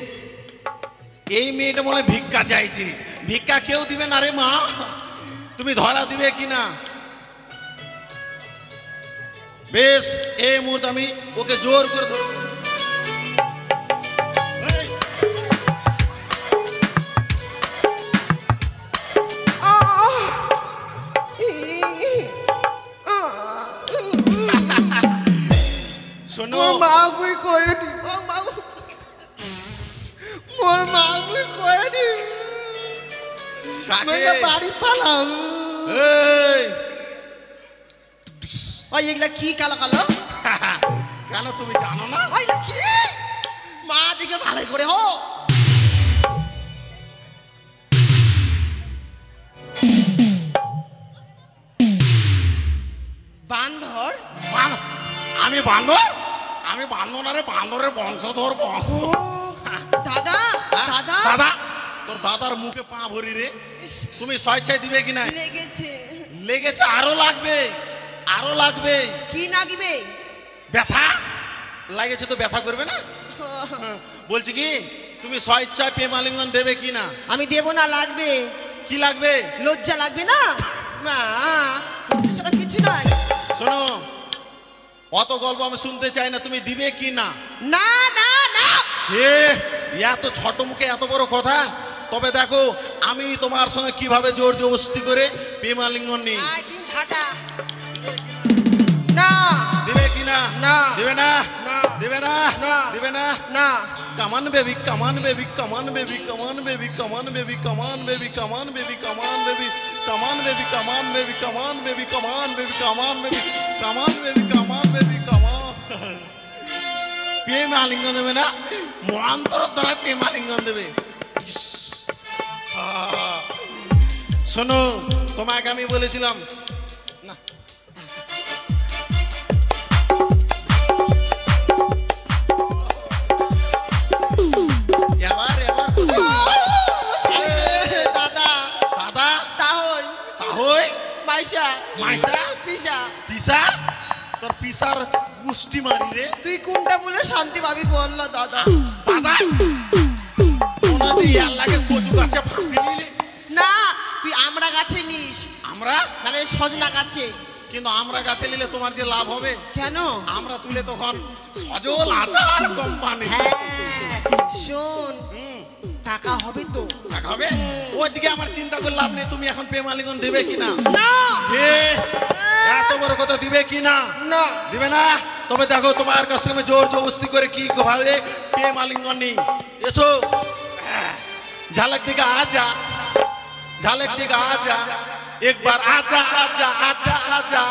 এই মেয়েটা মনে হয় ভিক্ষা চাইছে। ভিক্ষা কেউ দিবে না রে মা। তুমি ধরা দিবে কিনা? বেশ, এই মুহূর্তে আমি ওকে জোর করে ধরব। এই, শোনো, মোর মা বুই কয়ে দি, ও মা, মোর মা বুই কয়ে দি, কাকে? মেয়েটা বাড়ি পালাম। এই, ওই এগুলা কি কালো কালো? কেন তুমি জানো না? ওই কি? মা দিকে ভালো করে হো। বান্দর? বান- আমি বান্দর? আমি বান্দর না রে, বান্দরের বংশধর বংশ। দাদা দাদা দাদা, তোর দাদার মুখে পা ভরি রে। তুমি স্বেচ্ছায় দিবে কিনা? লেগেছে। লেগেছে, আরো লাগবে, আরো লাগবে। কি নাগিবে? ব্যথা লাগেছে তো ব্যথা করবে না? বলছি কি, তুমি স্বেচ্ছায় প্রেম আলিঙ্গন দেবে কিনা? আমি দেব না, লাগবে। কি লাগবে? লজ্জা লাগবে না? মা লজ্জা ছাড়া কিছু নাই। শোনো, অত গল্প আমি শুনতে চাই না, তুমি দিবে কি না? না না না। এ এত ছোট মুখে এত বড় কথা। তবে দেখো আমি তোমার সঙ্গে কিভাবে জোর জবরদস্তি করে প্রেম আলিঙ্গন নিই। আই দিন ঝাঁটা। না দিবে কি না? না। দিবে না? না। দিবে না? না। দিবে না? না। কামান বেবি, কামান বেবি, কামান বেবি, কামান বেবি, কামান বেবি, কামান বেবি, কামান বেবি, কামান বেবি, কামান বেবি, কামান বেবি, কামান বেবি, কামান বেবি, কামান বেবি, কামান বেবি, কামান বেবি, কামান। প্রেম আলিঙ্গন দেবে না? মহান্তর দ্বারা প্রেম আলিঙ্গন দেবে। ইস, আহ। শোনো, তোমাকে আমি বলেছিলাম না, এবার এবার দাদা দাদা তাহই তাহই মাইশা মাইসা পিসা পিসা, তোর পিসার গুষ্টি মারি রে। তুই কোনটা বলে শান্তি পাবি বল না দাদা। দাদা মনে হচ্ছে ইয়ার লাগে কচু গাছে ফাঁসি নিলি। না তুই আমরা গাছে নিস, আমরা নাহলে সজনা গাছে। কিন্তু আমরা গাছে নিলে তোমার যে লাভ হবে, কেন? আমরা তুলে তখন সজল আচার কোম্পানি। হ্যাঁ শোন, টাকা হবে তো? টাকা হবে, ওইদিকে আমার চিন্তা করে লাভ নেই। তুমি এখন প্রেমালিগন দিবে কিনা? না। এত বড় কথা দিবে কিনা? না দিবে না। তবে দেখো তোমার কাছ থেকে জোর জবস্তি করে কি ভাবে প্রেম আলিঙ্গন নেই। এসো ঝালক দিকে আজা, ঝালক দিকে আজা, একবার আজা আজা আজা আজা।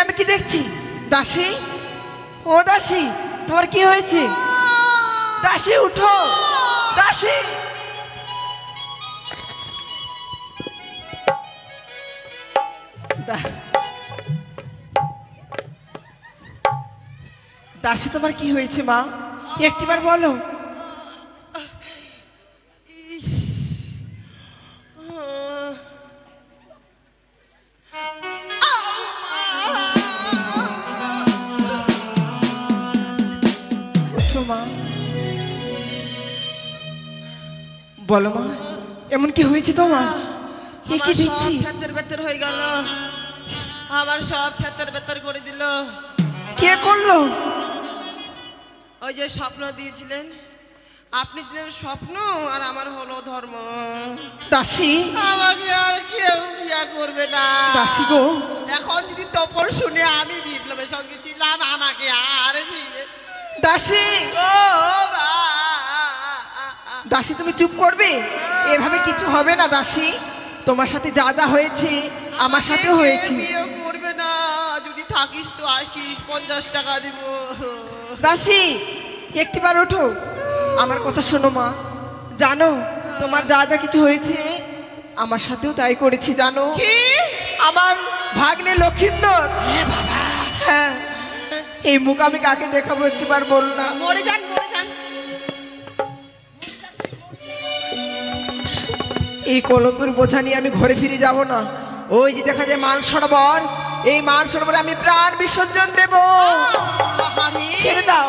আমি কি দেখছি? দাসী, ও দাসী, তোমার কি হয়েছে? দাসী উঠো, দাসী। দাসী তোমার কি হয়েছে মা? একটিবার বলো। বলো মা, এমন কি হয়েছে তোমার? কি দেখছি? ক্ষেতের বেতর হয়ে গেল, আমার সব ক্ষেতের বেতর করে দিল। কে করলো? ওই যে স্বপ্ন দিয়েছিলেন আপনি, দিলেন স্বপ্ন আর আমার হলো ধর্ম। দাসী, আমাকে আর কেউ বিয়ে করবে না। দাসী গো, এখন যদি তোপর শুনে আমি বিপ্লবের সঙ্গে ছিলাম, আমাকে আর বিয়ে। দাসী, ও বা দাসী তুমি চুপ করবে? এভাবে কিছু হবে না দাসী। তোমার সাথে যা যা হয়েছে আমার সাথেও হয়েছে। বিয়ে করবে না, যদি থাকিস তো আসিস, 50 টাকা দিব। দাসী একটিবার ওঠো, আমার কথা শোনো মা। জানো তোমার যা যা কিছু হয়েছে আমার সাথেও তাই করেছি জানো। কি? আমার ভাগ্নে লক্ষিন্দর। হ্যাঁ, এই মুখ আমি কাকে দেখাবো একটিবার বল না। মরে যান, মরে যান। এই কলঙ্কের বোঝা নিয়ে আমি ঘরে ফিরে যাব না। ওই যে দেখা যায় মান সরোবর, এই মান সরোবরে আমি প্রাণ বিসর্জন দেব। ছেড়ে দাও।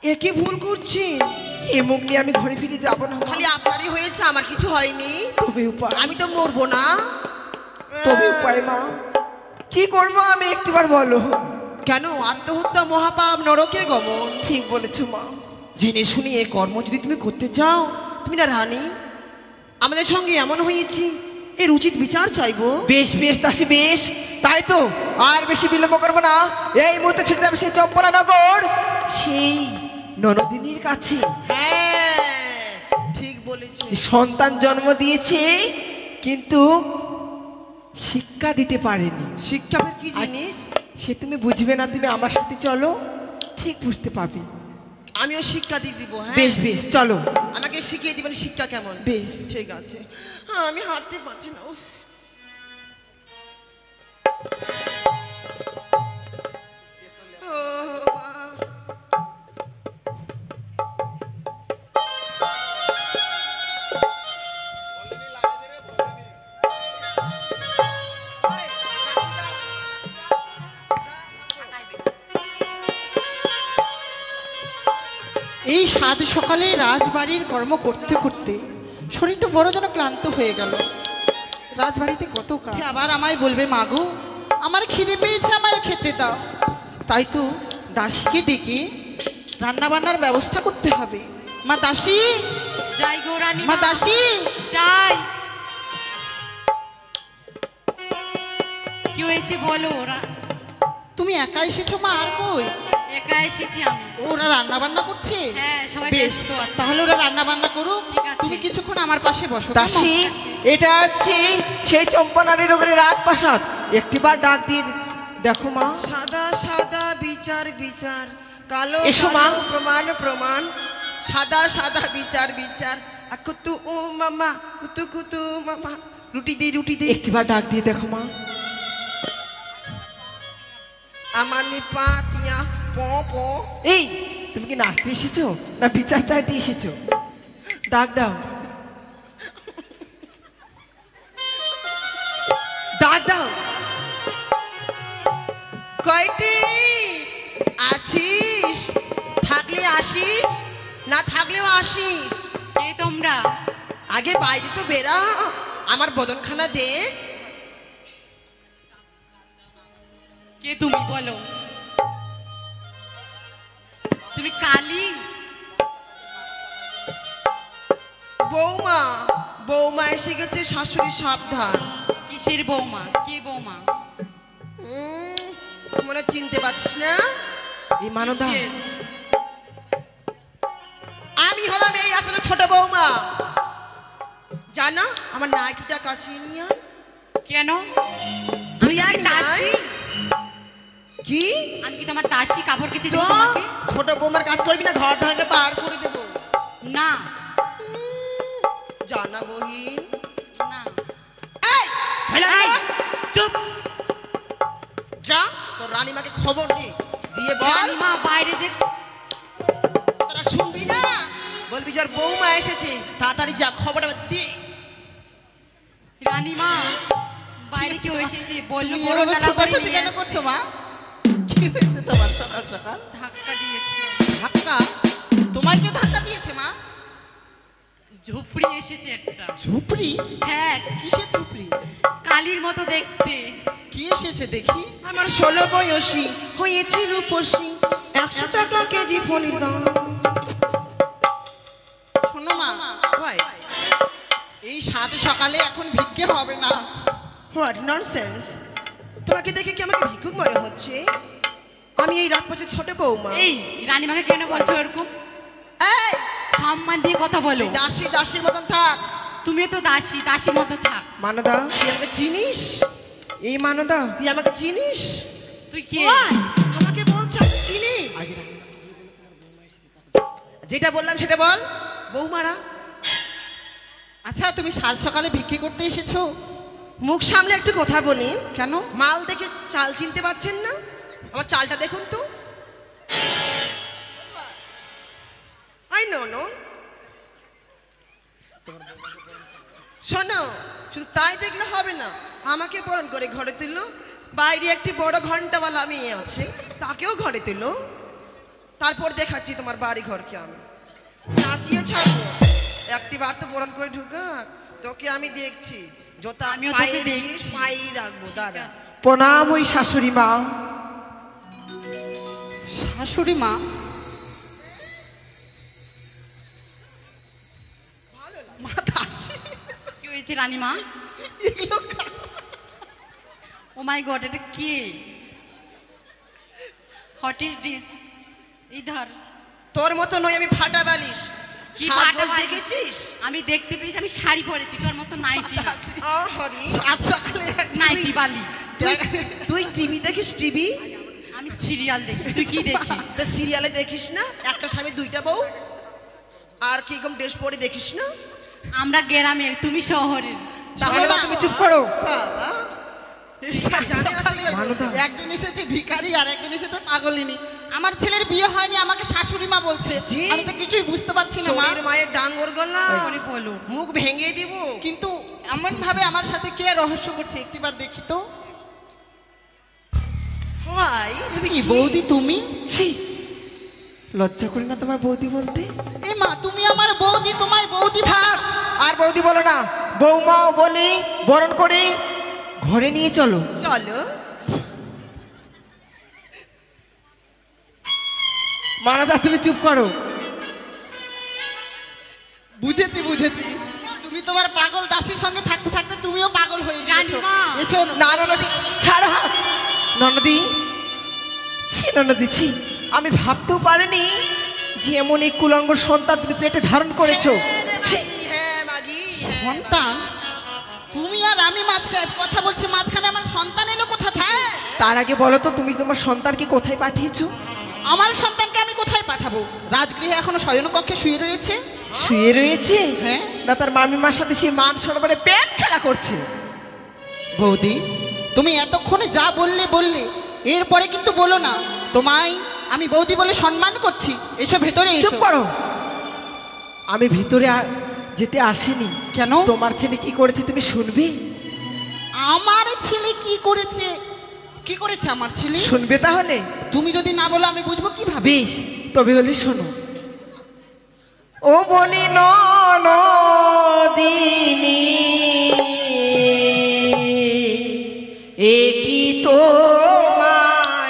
এ কি ভুল করছেন? এই মুখ নিয়ে আমি ঘরে ফিরে যাব না। খালি আপনারই হয়েছে, আমার কিছু হয়নি। তবে উপায়, আমি তো মরবো না। তবে উপায় মা, কি করবো আমি একটিবার বলো। কেন? আত্মহত্যা মহাপাপ, নরকে গমন। ঠিক বলেছো মা। জেনে শুনি এই কর্ম যদি তুমি করতে চাও, তুমি না রানী, আমাদের সঙ্গে এমন হয়েছি, এর উচিত বিচার চাইবো। বেশ বেশ দাসী, বেশ। তাই তো আর বেশি বিলম্ব করবো না। এই মুহূর্তে ছেড়ে যাবে সেই চম্পলা নগর, সেই ননদিনীর কাছে। হ্যাঁ ঠিক বলেছি। সন্তান জন্ম দিয়েছে কিন্তু শিক্ষা দিতে পারেনি। শিক্ষা কি জিনিস সে তুমি বুঝবে না, তুমি আমার সাথে চলো, ঠিক বুঝতে পারবে। আমিও শিক্ষা দিয়ে দিব। হ্যাঁ বেশ বেশ চলো, আমাকে শিখিয়ে দিবেন শিক্ষা কেমন। বেশ ঠিক আছে। হ্যাঁ আমি হাঁটতে পারছি না। এই সাত সকালে রাজবাড়ির কর্ম করতে করতে শরীরটা বড় যেন ক্লান্ত হয়ে গেল। রাজবাড়িতে কত কাজ, আবার আমায় বলবে মাগো আমার খিদে পেয়েছে, আমার খেতে দাও। তাই তো দাসীকে ডেকে রান্না বান্নার ব্যবস্থা করতে হবে। মা দাসী, যাই গো রানী মা দাসী, যাই। কি হয়েছে বলো? তুমি একা এসেছো মা? আর কই? একা এসেছি আমি। ওরা রান্না বান্না করছে? হ্যাঁ সবাই বেশ, ব্যস্ত আছে। তাহলে ওরা রান্না বান্না করুক, ঠিক আছে। তুমি কিছুক্ষণ আমার পাশে বসো। দাসী, এটা হচ্ছে সেই চম্পনারীর ওখানে রাজপ্রাসাদ। একটিবার ডাক দিয়ে দেখো মা। সাদা সাদা বিচার বিচার, কালো এসো মা। কালো প্রমাণ প্রমাণ সাদা সাদা বিচার বিচার কুতু ও মামা কুতু কুতু মামা রুটি দে রুটি দে একটিবার ডাক দিয়ে দেখো মা। আমার নিপা তিয়া প প এই তুমি কি নাচতে এসেছো না বিচার চাইতে এসেছো? ডাক দাও, ডাক দাও। কয়টি আছিস? থাকলে আসিস, না থাকলেও আসিস। কে তোমরা? আগে বাইরে তো বেরা, আমার বদনখানা দেখ। কে তুমি বলো? তুমি কালী? বৌমা, বৌমা এসে গেছে, শাশুড়ি সাবধান। কিসের বৌমা? কে বৌমা? মনে চিনতে পারছিস না? এই মানদা, কিসের? আমি হলাম এই আসলে ছোট বৌমা। জানো আমার নাইটিটা কাছে নিয়ে আয়। কেন? তুই আনি নাই? দাসী? কি আমি কি তোমার দাসী? কাপড় কেচে তো দেবো তোমাকে? ছোট বৌমার কাজ করবি না, ঘর ঢাকে পার করে দেবো। না জানা বহিন। না। এই হেলা এই, চুপ। যা তোর রানীমাকে খবর দিয়ে বল। রানীমা বাইরে যে তোরা শুনবি না, বলবি যার বৌমা এসেছে, তাড়াতাড়ি যা খবরটা দে। রানীমা বাইরে কেউ এসেছে বললো তুমি বড় এভাবে ডালা করে ছোটাছুটি নিয়ে কেন আসতে। করছো মা? কি হয়েছে তোমার সকাল সকাল? ধাক্কা দিয়েছে। ধাক্কা? তোমায় কে ধাক্কা দিয়েছে মা? ঝুপড়ি এসেছে একটা। ঝুপড়ি? হ্যাঁ, কিসের ঝুপড়ি? কালীর মতো দেখতে। কি এসেছে দেখি? আমার 16 বয়সী হয়েছি রূপসী, 100 টাকা কেজি পনির দাম। শোনো মা, ভাই এই সাত সকালে এখন ভিক্ষে হবে না। What nonsense! তোমাকে দেখে কি আমাকে ভিক্ষুক মনে হচ্ছে? আমি এই রাজপাশের ছোট বৌমা। এই রানীমাকে কেন বলছো এরকম? এই সম্মান দিয়ে কথা বলো। তুই দাসী দাসীর মতন থাক। তুমিও তো দাসী, দাসীর মতো থাক। মানদা, তুই আমাকে চিনিস? এই মানদা, তুই আমাকে চিনিস? তুই কে? Why? আমাকে বলছো আমি চিনি? যেটা বললাম সেটা বল। বৌমারা আচ্ছা, তুমি সাত সকালে ভিক্ষে করতে এসেছো? মুখ সামলে একটু কথা বলি। কেন? মাল দেখে চাল চিনতে পারছেন না? আমার চালটা দেখুন তো। I know no. শোনো, শুধু তাই দেখলে হবে না, আমাকে বরণ করে ঘরে তুললো। বাইরে একটি বড় ঘন্টাওয়ালা মেয়ে আছে, তাকেও ঘরে তুললো। তারপর দেখাচ্ছি তোমার বাড়ি ঘরকে আমি নাচিয়ে ছাড়বো। একটি বার তো বরণ করে ঢুকা, তোকে আমি দেখছি। জোতা আমিও তোকে পায়ে দেখছি। পায়েই রাখবো, দাঁড়া। প্রণাম ওই শাশুড়ি মা। শাশুড়ি মা? মা দাসী? কি হয়েছে রানীমা? এগুলো কার? ও মাই গড, এটা কে? What is this? ইধার তোর মতো নয় আমি ফাটা বালিশ। কি সাজগোজ ফাটা বালিশ? দেখেছিস? আমি দেখতে পেয়েছি, আমি শাড়ি পরেছি, তোর মতো নাইটি না। হরি সাত সকালে নাইটি বালি। তুই টিভি দেখিস? টিভি আমি সিরিয়াল দেখি, তুই কি দেখিস? সিরিয়ালে দেখিস না একটা স্বামী দুইটা বউ? আর কি কম ড্রেস পরে দেখিস না? আমরা গ্রামের, তুমি শহরের। তাহলে মানদা, তুমি চুপ করো। বাবা, জানে আসলে মানদা। একজন এসেছে ভিখারি আর একজন এসেছে পাগলিনী। আমার ছেলের বিয়ে হয়নি, আমাকে শাশুড়ি মা বলছে। জি। আমি তো কিছুই বুঝতে পারছি না মা। চোরের মায়ের ডাঙ্গর গলা, করে বলো। মুখ ভেঙে দিব। কিন্তু এমন ভাবে আমার সাথে কে রহস্য করছে একটিবার দেখি তো। ভাই তুমি কি বৌদি? তুমি? ছি, লজ্জা করি না তোমার বৌদি বলতে? এ মা, তুমি আমার বৌদি, তোমায় বৌদি ভাব। আর বৌদি বলো না, বৌমাও বলি, বরণ করে ঘরে নিয়ে চলো। চলো। মানদা, তুমি চুপ করো। বুঝেছি বুঝেছি, তুমি তোমার পাগল দাসীর সঙ্গে থাকতে থাকতে তুমিও পাগল হয়ে গেছো। রানীমা। এসো না ননদি, ছাড় হাত। ননদি, ছি ননদি, ছি। আমি ভাবতেও পারিনি যে এমন এই কুলঙ্গ সন্তান তুমি পেটে ধারণ করেছো। ছি। হ্যাঁ মাগি, হ্যাঁ। সন্তান? তুমি আর আমি মাঝখানে কথা বলছি, মাঝখানে আমার সন্তান এলো কোথা থেকে? তার আগে বলো তো, তুমি তোমার সন্তানকে কোথায় পাঠিয়েছো? আমার সন্তানকে আমি কোথায় পাঠাবো? রাজগৃহে এখনো শয়নকক্ষে শুয়ে রয়েছে। শুয়ে রয়েছে? হ্যাঁ। না তার মামিমার সাথে সে মান সরবরে পেট খেলা করছে। বৌদি, তুমি এতক্ষণে যা বললে এরপরে কিন্তু বলো না তোমায় আমি বৌদি বলে সম্মান করছি। এসো ভেতরে এসো। চুপ করো। আমি ভিতরে যেতে আসিনি। কেন? তোমার ছেলে কি করেছে তুমি শুনবে? আমার ছেলে কি করেছে? কি করেছে আমার ছেলে? শুনবে তাহলে? তুমি যদি না বলো আমি বুঝবো কিভাবে? বেশ, তবে হলে শোনো। ও বলি নদিনী, এটি তোমার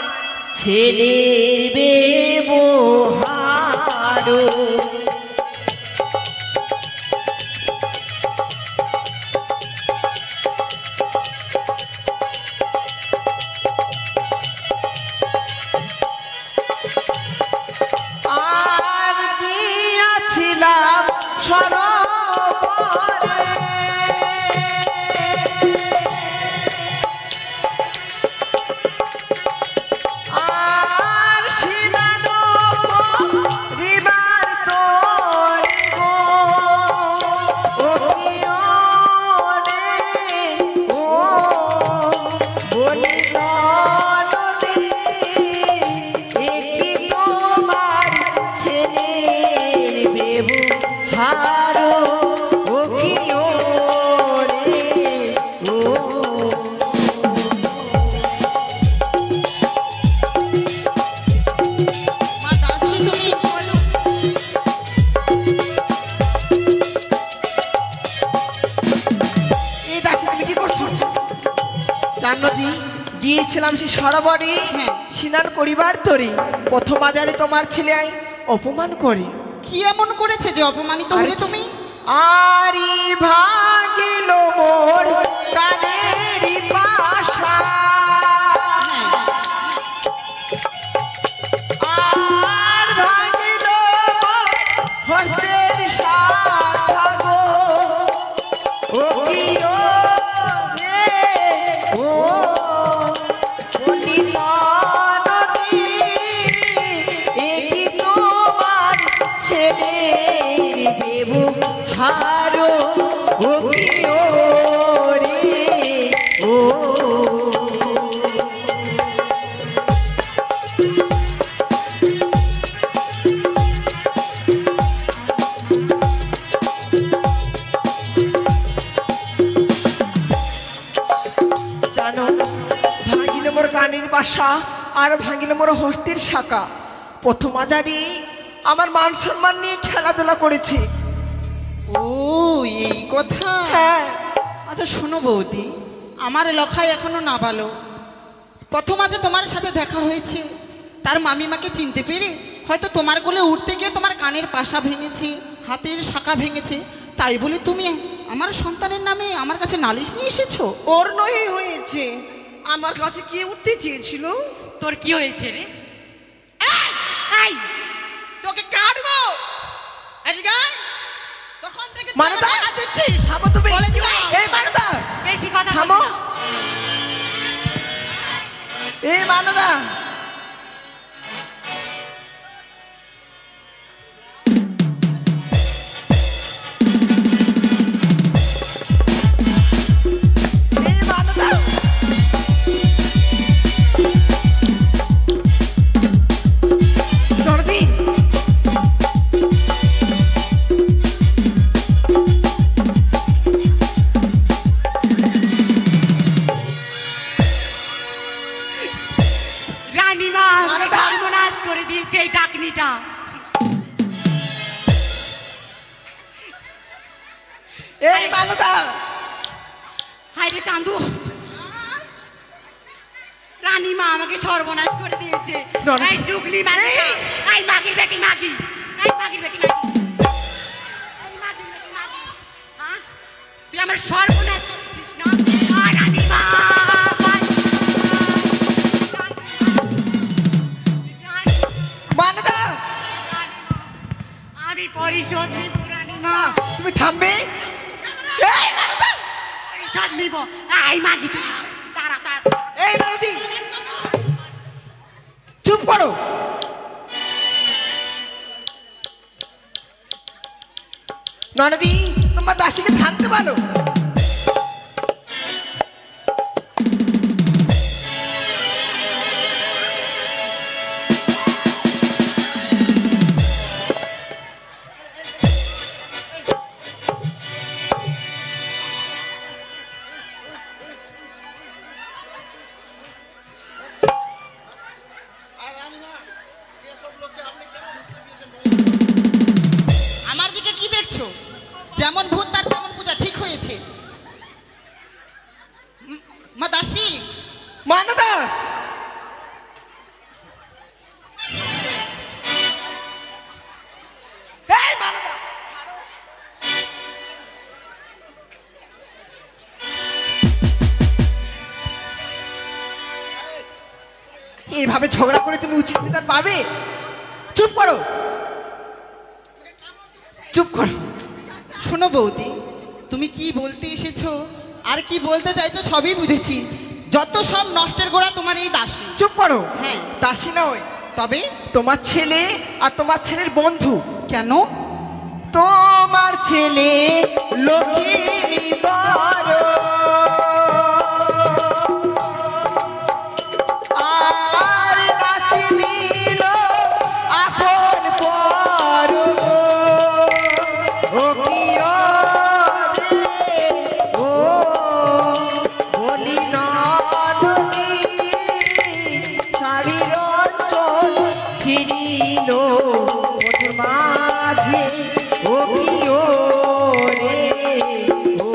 ছেলের ব্যবহার। আর গিয়াছিলাম সরোবরে, আর স্নান করিবার তরে গো, ও কিয়রে ও বলি নদী, এটি তোমার ছেলের ব্যবহার। ও কিয়রে ও মা দাসী, তুমি বলো। এই দাসী তুমি কি করছো? জান্নতি, গিয়েছিলাম সে সরোবরে হ্যাঁ। স্নান করিবার তরে, প্রথম আজারে তোমার ছেলে অপমান করে। কি এমন করেছে যে অপমানিত হলে তুমি? আরি ভাগিল মোর কানেরি পাশা, আর ভাগিল হস্তের শাখা গো, ও কিয়ো রে ও বলি নদী, এটি তোমার ছেলের ব্যবহার। ও কিয়ো রে ও জানো, ভাঙিল মোর কানের বাসা আর ভাঙিল মোর হস্তির শাখা। প্রথম আজারি আমার মান সম্মান নিয়ে খেলাধুলা করেছে। ও এই কথা। হ্যাঁ। আচ্ছা শোনো বৌদি, আমার লখায় এখনো না ভালো। প্রথম আজ তোমার সাথে দেখা হয়েছে, তার মামিমাকে চিনতে পেরে হয়তো তোমার কোলে উঠতে গিয়ে তোমার কানের পাশা ভেঙেছে, হাতের শাখা ভেঙেছে, তাই বলে তুমি আমার সন্তানের নামে আমার কাছে নালিশ নিয়ে এসেছো? ওর নয় হয়েছে, আমার কাছে কে উঠতে চেয়েছিল? তোর কি হয়েছে রে? এই, তোকে কাটবো। এদিকে আয়। তখন থেকে মানদা হাত দিচ্ছিস? থামো তুমি। বলে দিলাম। এই মানদা, বেশি কথা থামো। বলবি না। এই মানদা, এই মানদা, নরদি, রানীমা আমাকে মানদা। সর্বনাশ করে দিয়েছে এই ডাকনিটা। এই মানদা, হায় রে চান্দু, রানীমা আমাকে সর্বনাশ করে দিয়েছে। নরম। এই জুগলি মাগি, এই মাগির বেটি মাগি, এই মাগির বেটি মাগি, এই মাগির বেটি মাগি। হ্যাঁ? তুই আমার সর্বনাশ করছিস না? রানীমা মানদা, আমি পরিশোধ নিব রানীমা, তুমি থামবে? এই মানদা, পরিশোধ নিব। এই মাগি তুই তাড়াতাড়ি। এই নরদি, চুপ করো। ননদি তোমার দাসীকে থামতে পারো। আমার দিকে কি দেখছো? যেমন ভূত তার তেমন পূজা, ঠিক হয়েছে? মা দাসী, মানদা এই মানদা এইভাবে ঝগড়া করে তুমি উচিত বিচার পাবে? চুপ করো, চুপ করো। শোনো বৌদি, তুমি কি বলতে এসেছো আর কি বলতে চাইছো সবই বুঝেছি। যত সব নষ্টের গোড়া তোমার এই দাসী। চুপ করো। হ্যাঁ। দাসী নয়, তবে তোমার ছেলে আর তোমার ছেলের বন্ধু। কেন? তোমার ছেলে লক্ষ্মী দর আর দাসী নিল আপন পর ও কি রে ও বলি নদী শাড়ির অঞ্চল ছিড়িল ওঠর মাঝে ও কি রে ও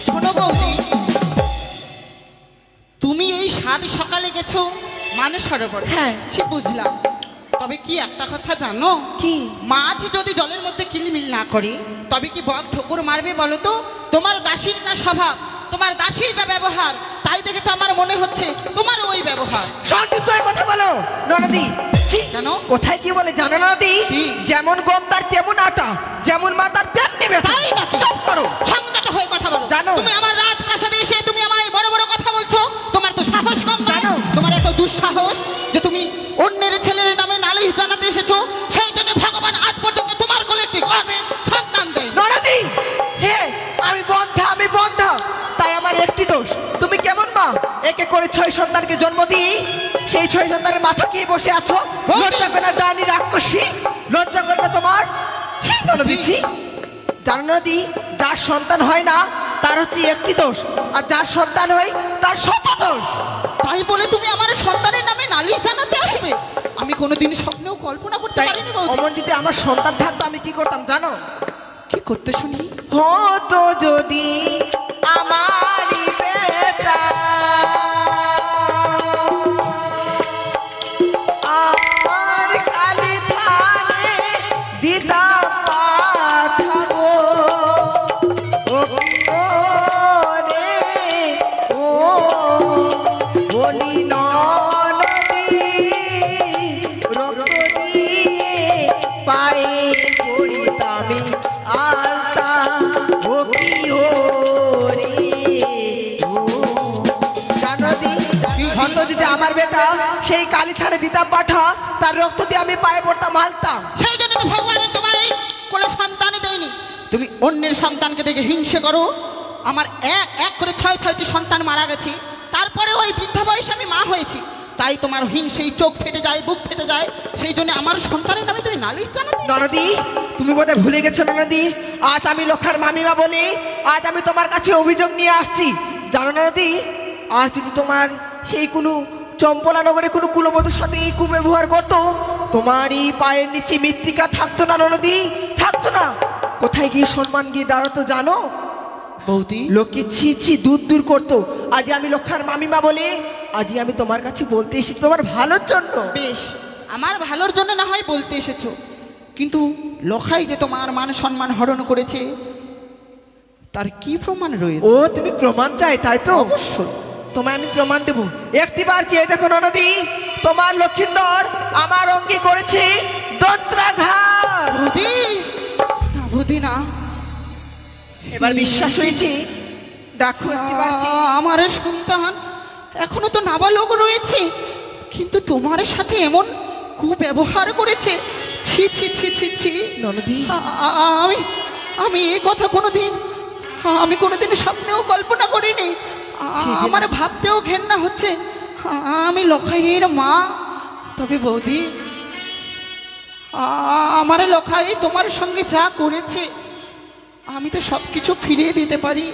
শোনো বৌদি, তুমি এই সাত সকালে গেছো মানে সরোবরে। হ্যাঁ। সে বুঝলাম, তবে কি একটা কথা জানো? কি? মাছ যদি জলের মধ্যে কিলমিল না করে তবে কি বক ঠোকর মারবে বলো তো? তোমার দাসীর না স্বভাব, তোমার দাসীর যা ব্যবহার, তাই দেখে তো আমার মনে হচ্ছে তোমার ওই ব্যবহার। সংযুক্ত হয়ে কথা বলো ননদি। জানো কোথায় কি বলে জানো ননদি? কি? যেমন গম তার তেমন আটা, যেমন মা তার তেমনি বেটা। তাই নাকি? চুপ করো। সংযত হয়ে কথা বলো। জানো? তুমি আমার রাজপ্রাসাদে এসে তুমি আমায় বড় বড় কথা বলছো, তোমার তো সাহস কম নয়। জানো? তোমার এত দুঃসাহস যে তুমি অন্যের ছেলের নামে নালিশ জানাতে এসেছো। সেই জন্য ভগবান আজ পর্যন্ত তোমার কোলে একটি গর্ভে সন্তান দেয়। ননদি হে আমি বন্ধা, তাই আমার একটি দোষ। তুমি কেমন মা একে করে 6 সন্তানকে জন্ম দিই, সেই 6 সন্তানের মাথা খেয়ে বসে আছো। লজ্জা করে না ডাইনি রাক্ষসী? লজ্জা করে না তোমার? ছি ননদি ছি। জানো ননদি, যার সন্তান হয় না তার হচ্ছে একটি দোষ, আর যার সন্তান হয় তার 100 দোষ। তাই বলে তুমি আমার সন্তানের নামে নালিশ জানাতে আসবে? আমি কোনোদিন স্বপ্নেও কল্পনা করতে তাই পারিনি বৌদি। অমন যদি আমার সন্তান থাকতো আমি কি করতাম জানো? কি করতে শুনি? হতো যদি আমারই বেটা আর কালি থানে দিতাম পাঠাবো ও রে ও বলি নদী রক্ত দিয়ে পায়ে পড়িতামে আলতা ও কি রে ও জানদি হতো যদি আমার বেটা সেই কালী থানে দিতাম পাঠা, তার রক্ত দিয়ে আমি পায়ে পড়তাম হালতাম। সেই জন্য তো ভগবান তোমার এই কোলে সন্তানই দেয়নি। তুমি অন্যের সন্তানকে দেখে হিংসে করো। আমার এক করে 6টি সন্তান মারা গেছে, তারপরে ওই বৃদ্ধা বয়সে আমি মা হয়েছি। তাই তোমার হিংসেই চোখ ফেটে যায়, বুক ফেটে যায়। সেই জন্য আমার সন্তানের নামে তুমি নালিশ জানাতে? ননদি তুমি বোধহয় ভুলে গেছো ননদি, আজ আমি লক্ষার মামিমা বলি আজ আমি তোমার কাছে অভিযোগ নিয়ে আসছি। জানো ননদি, আর যদি তোমার সেই কোনো চম্পলা নগরে কোনো কুলবধূর সাথে এই কুব্যবহার করতো, তোমার এই পায়ের নিচে মৃত্তিকা থাকতো না ননদি, থাকতো না। কোথায় গিয়ে সম্মান গিয়ে দাঁড়াতো জানো? বৌদি, লোকে ছি ছি দূর দূর করতো। আজ আমি লক্ষার মামিমা বলে আজ আমি তোমার কাছে বলতে এসেছি তোমার ভালোর জন্য। বেশ, আমার ভালোর জন্য না হয় বলতে এসেছো, কিন্তু লখাই যে তোমার মান সম্মান হরণ করেছে তার কি প্রমাণ রয়েছে? ও তুমি প্রমাণ চাই তাই তো? অবশ্যই। তোমায় আমি প্রমাণ দেবো। একটিবার চেয়ে দেখো ননদি, তোমার লক্ষিন্দর আমার অঙ্গে করেছে দন্ত্রাঘাত। বৌদি, না বৌদি না, এবার বিশ্বাস হয়েছে। দেখো একটিবার যে আমার সন্তান এখনো তো নাবালক রয়েছে, কিন্তু তোমার সাথে এমন কুব্যবহার করেছে। ছি ছি ছি ছি ছি ননদি, আমি আমি এই কথা কোনোদিন স্বপ্নেও কল্পনা করিনি। আমার ভাবতেও ঘেন্না হচ্ছে আমি লখাইয়ের মা। তবে বৌদি, আমার লখাই তোমার সঙ্গে যা করেছে আমি তো সব কিছু ফিরিয়ে দিতে পারি,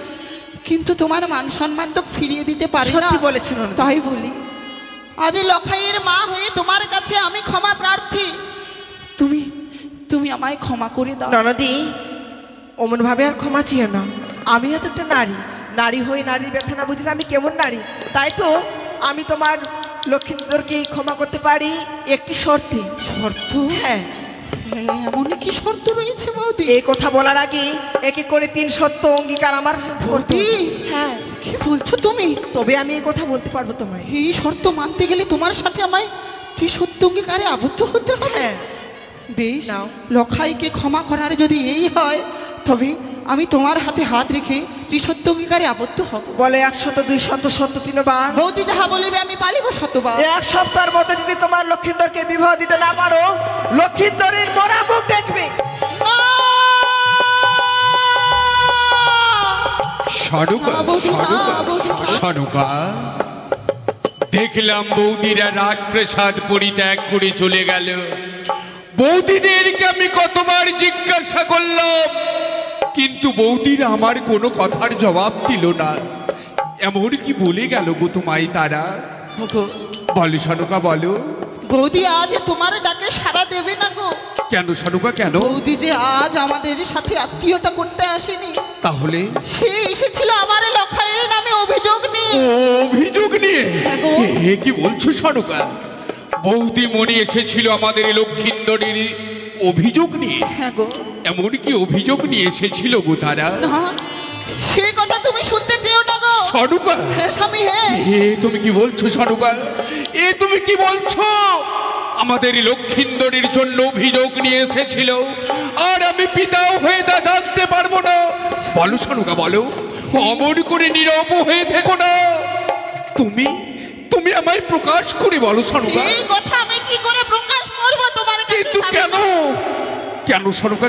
কিন্তু তোমার মান সম্মান তো ফিরিয়ে দিতে পারি না। সত্যি বলেছেন। তাই বলি, আজ লখাইয়ের মা হয়ে তোমার কাছে আমি ক্ষমা প্রার্থী। তুমি আমায় ক্ষমা করে দাও। ননদি, অমন ভাবে আর ক্ষমা চেয়ে না। আমিও তো একটা নারী হয়ে নারীর ব্যথা না বুঝলে আমি কেমন নারী। তাই তো আমি তোমার লক্ষিন্দরকে ক্ষমা করতে পারি একটি শর্তে। শর্ত? হ্যাঁ। এমন কি শর্ত রয়েছে বৌদি? এই কথা বলার আগে একে করে 3 সত্য অঙ্গীকার আমার সাথে করতে। হ্যাঁ, কি বলছো তুমি? তবে আমি এই কথা বলতে পারবো তোমায়। এই শর্ত মানতে গেলে তোমার সাথে আমায় কি সত্য অঙ্গীকারে আবদ্ধ হতে হবে? হ্যাঁ। বেশ, নাও। লখাইকে ক্ষমা করার যদি এই হয়, তবে আমি তোমার হাতে হাত রেখে ত্রিসত্য অঙ্গীকারে আবদ্ধ হব। বলে 100 200 100 3 বার। বৌদি যাহা বলিবে আমি পালিব শতবার। এক সপ্তাহের মধ্যে যদি তোমার লক্ষিন্দরকে বিবাহ দিতে না পারো, লক্ষিন্দরের মরা মুখ দেখবে। সানুকা, দেখলাম বৌদিরা রাজপ্রাসাদ পরিত্যাগ করে চলে গেল। বৌদিদেরকে আমি কতবার জিজ্ঞাসা করলাম, কিন্তু বৌদিরা আমার কোনো কথার জবাব দিল না। এমন কি বলে গেল গো তোমায় তারা? বলো সানুকা, বলো। বৌদি আজ তোমার ডাকে সাড়া দেবে না গো। কেন সানুকা, কেন? বৌদি যে আজ আমাদের সাথে আত্মীয়তা করতে আসেনি, তাহলে সে এসেছিল আমার লখাইয়ের নামে অভিযোগ নিয়ে। অভিযোগ নিয়ে? এ কি বলছো সানুকা? বৌদি মনে এসেছিল আমাদের লক্ষিন্দরের অভিযোগ নিয়ে? হ্যাঁ গো। এমন কি অভিযোগ নিয়ে এসেছিল গো তারা? না, সেই কথা তুমি শুনতে চেও না গো সানুকা। হ্যাঁ স্বামী, হ্যাঁ। তুমি কি বলছো সানুকা? তুমি কি বলছো? আমাদের লক্ষিন্দরের জন্য অভিযোগ নিয়ে এসেছিল, আর আমি পিতাও হয়ে তা জানতে পারবো না? বলো সানুকা, বলো। অমর করে নীরব হয়ে থেকো না। তুমি আমায় প্রকাশ করে বলো সানুকা। এই কথা আমি কি করে প্রকাশ করব তোমার কাছে? কিন্তু কেন সানুকা,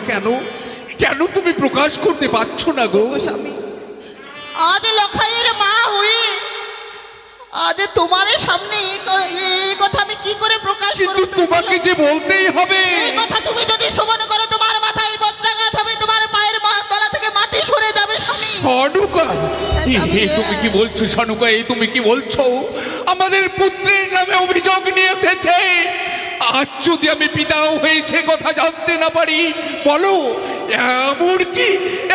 কেন তুমি প্রকাশ করতে পারছো না গো? স্বামী, আজ লখাইয়ের মা হয়ে আজ তোমার সামনে এই কথা আমি কি করে প্রকাশ করব? কিন্তু তোমাকে যে বলতেই হবে। এই কথা তুমি যদি শ্রবণ করো, তোমার মাথায় বজ্রাঘাত হবে, তোমার পায়ের তলা থেকে মাটি সরে যাবে স্বামী। সানুকা, তুমি কি বলছো সানুকা? তুমি কি বলছো? আমাদের পুত্রের নামে অভিযোগ নিয়ে এসেছে। আজ যদি আমি পিতাও হয়ে সে কথা জানতে না পারি, বলো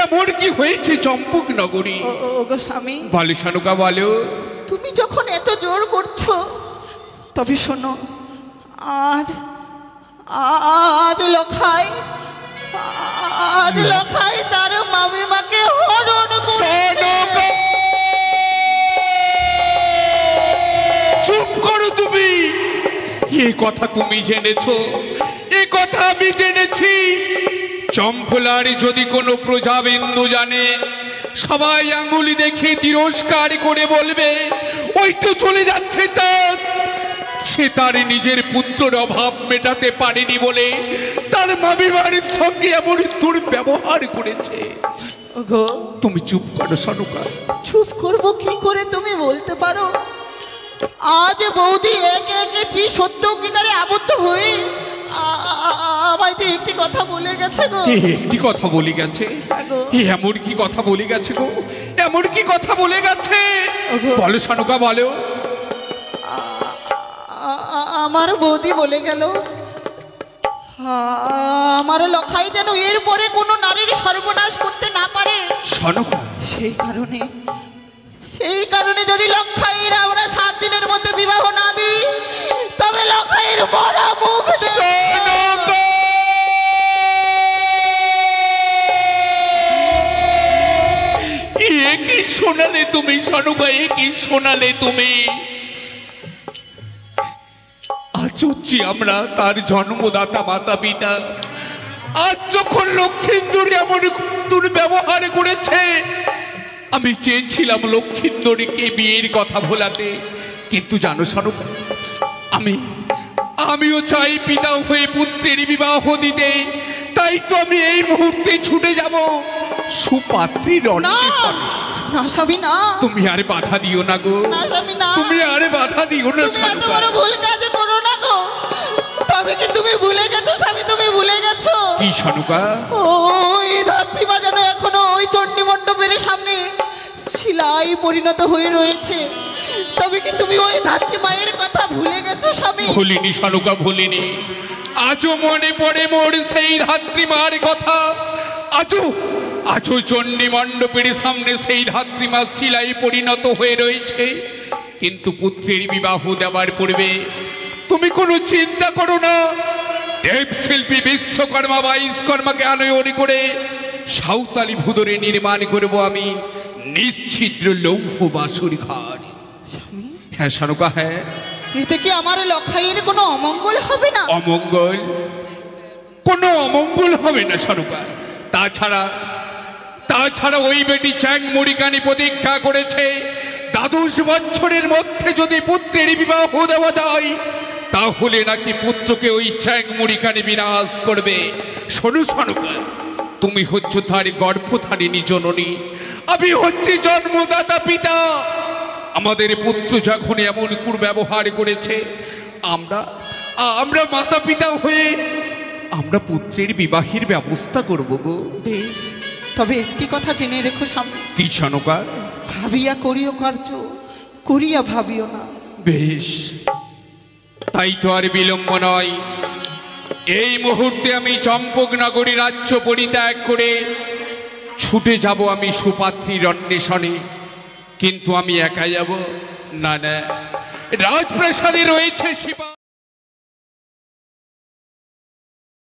এমন কি হয়েছে চম্পক নগরী? ওগো স্বামী, বলো সানুকা, বলো। তুমি যখন এত জোর করছো, তবে শোনো, আজ লখাই তার মামিমাকে হরণ করে। চুপ করো তুমি। এই কথা তুমি জেনেছো? এই কথা আমি জেনেছি। চম্পলার যদি কোনো প্রজাবিন্দু জানে, সবাই আঙ্গুলি দেখে তিরস্কার করে বলবে, ওই তো চলে যাচ্ছে চাঁদ। সে তার নিজের পুত্রের অভাব মেটাতে পারেনি বলে তার মামিমার সঙ্গে এমন দুর্ব্যবহার করেছে। তুমি চুপ করো সানুকা। চুপ করবো কি করে তুমি বলতে পারো? আজ বৌদি একে একে ত্রিসত্য অঙ্গীকারে আবদ্ধ হয়ে আমায় যে একটি কথা বলে গেছে গো। একটি কথা বলে গেছে? এমন কি কথা বলে গেছে গো? এমন কি কথা বলে গেছে? বলো সানুকা, বলো। আমার বৌদি বলে গেল, আমার লখাই যেন এরপরে কোনো নারীর সর্বনাশ করতে না পারে। সানুকা, সেই কারণে যদি লখাইয়ের আমরা 7 দিনের মধ্যে বিবাহ না দিই, তবে লখাইয়ের মরা মুখ কি শোনালে তুমি সানুকা? কি শোনালে তুমি? আজ হচ্ছি আমরা তার জন্মদাতা মাতা পিতা। আজ যখন লক্ষিন্দর এমন দুর্ব্যবহার করেছে, আমি চেয়েছিলাম লক্ষ্মীন্দরীকে বিয়ের কথা ভোলাতে, কিন্তু জানো স্বরূপ, আমিও চাই পিতা হয়ে পুত্রের বিবাহ দিতে। তাই তো আমি এই মুহূর্তে ছুটে যাব সুপাত্রীর অন্বেষণে। না স্বামী না, তুমি আরে বাধা দিও না গো। না স্বামী না, তুমি আরে বাধা দিও না। তুমি এত বড় ভুল কাজ করো না গো। তবে কি তুমি ভুলে গেছো স্বামী? তুমি ভুলে গেছো কি সনুকা? ওই ধাত্রীমা যেন এখনো ওই চণ্ডী মণ্ডপের সামনে শিলাই পরিণত হয়ে রয়েছে। তবে কি তুমি ওই ধাত্রীমায়ের কথা ভুলে গেছো স্বামী? ভুলিনি সনুকা, ভুলিনি। আজও মনে পড়ে মোর সেই ধাত্রীমার কথা। আজও চণ্ডী মণ্ডপের সামনে সেই ধাত্রীমা শিলাই পরিণত হয়ে রয়েছে। কিন্তু পুত্রের বিবাহ দেওয়ার পূর্বে তুমি কোনো চিন্তা করো না। দেবশিল্পী বিশ্বকর্মা বা ইস্কর্মাকে আনয়ন করে সাঁওতালি ভুদরে নির্মাণ করব আমি নিশ্ছিদ্র লৌহ বাসুর ঘর। হ্যাঁ সনুকা, হ্যাঁ। এতে কি আমার লখাইয়ের কোনো অমঙ্গল হবে না? অমঙ্গল? কোনো অমঙ্গল হবে না সনুকা। তাছাড়া ওই বেটি চ্যাং মুড়িকানি প্রতীক্ষা করেছে 12 বছরের মধ্যে যদি পুত্রের বিবাহ দেওয়া যায়, তাহলে নাকি পুত্রকে ওই চ্যাং মুড়িকানি বিনাশ করবে। শোনো সনুকা, তুমি হচ্ছ তার গর্ভধারিণী জননী, আমি হচ্ছি জন্মদাতা পিতা। আমাদের পুত্র যখন এমন কুব্যবহার করেছে, আমরা মাতা পিতা হয়ে আমরা পুত্রের বিবাহের ব্যবস্থা করব গো। বেশ, তবে একটি কথা জেনে রেখো স্বামী। কি সনুকা? ভাবিয়া করিও কার্য, করিয়া ভাবিও না। বেশ, তাই তো আর বিলম্ব নয়। এই মুহূর্তে আমি চম্পকনগরী রাজ্য পরিত্যাগ করে ছুটে যাব আমি সুপাত্রীর অন্বেষণে। কিন্তু আমি একা যাব না, রাজপ্রাসাদে রয়েছে শিবা।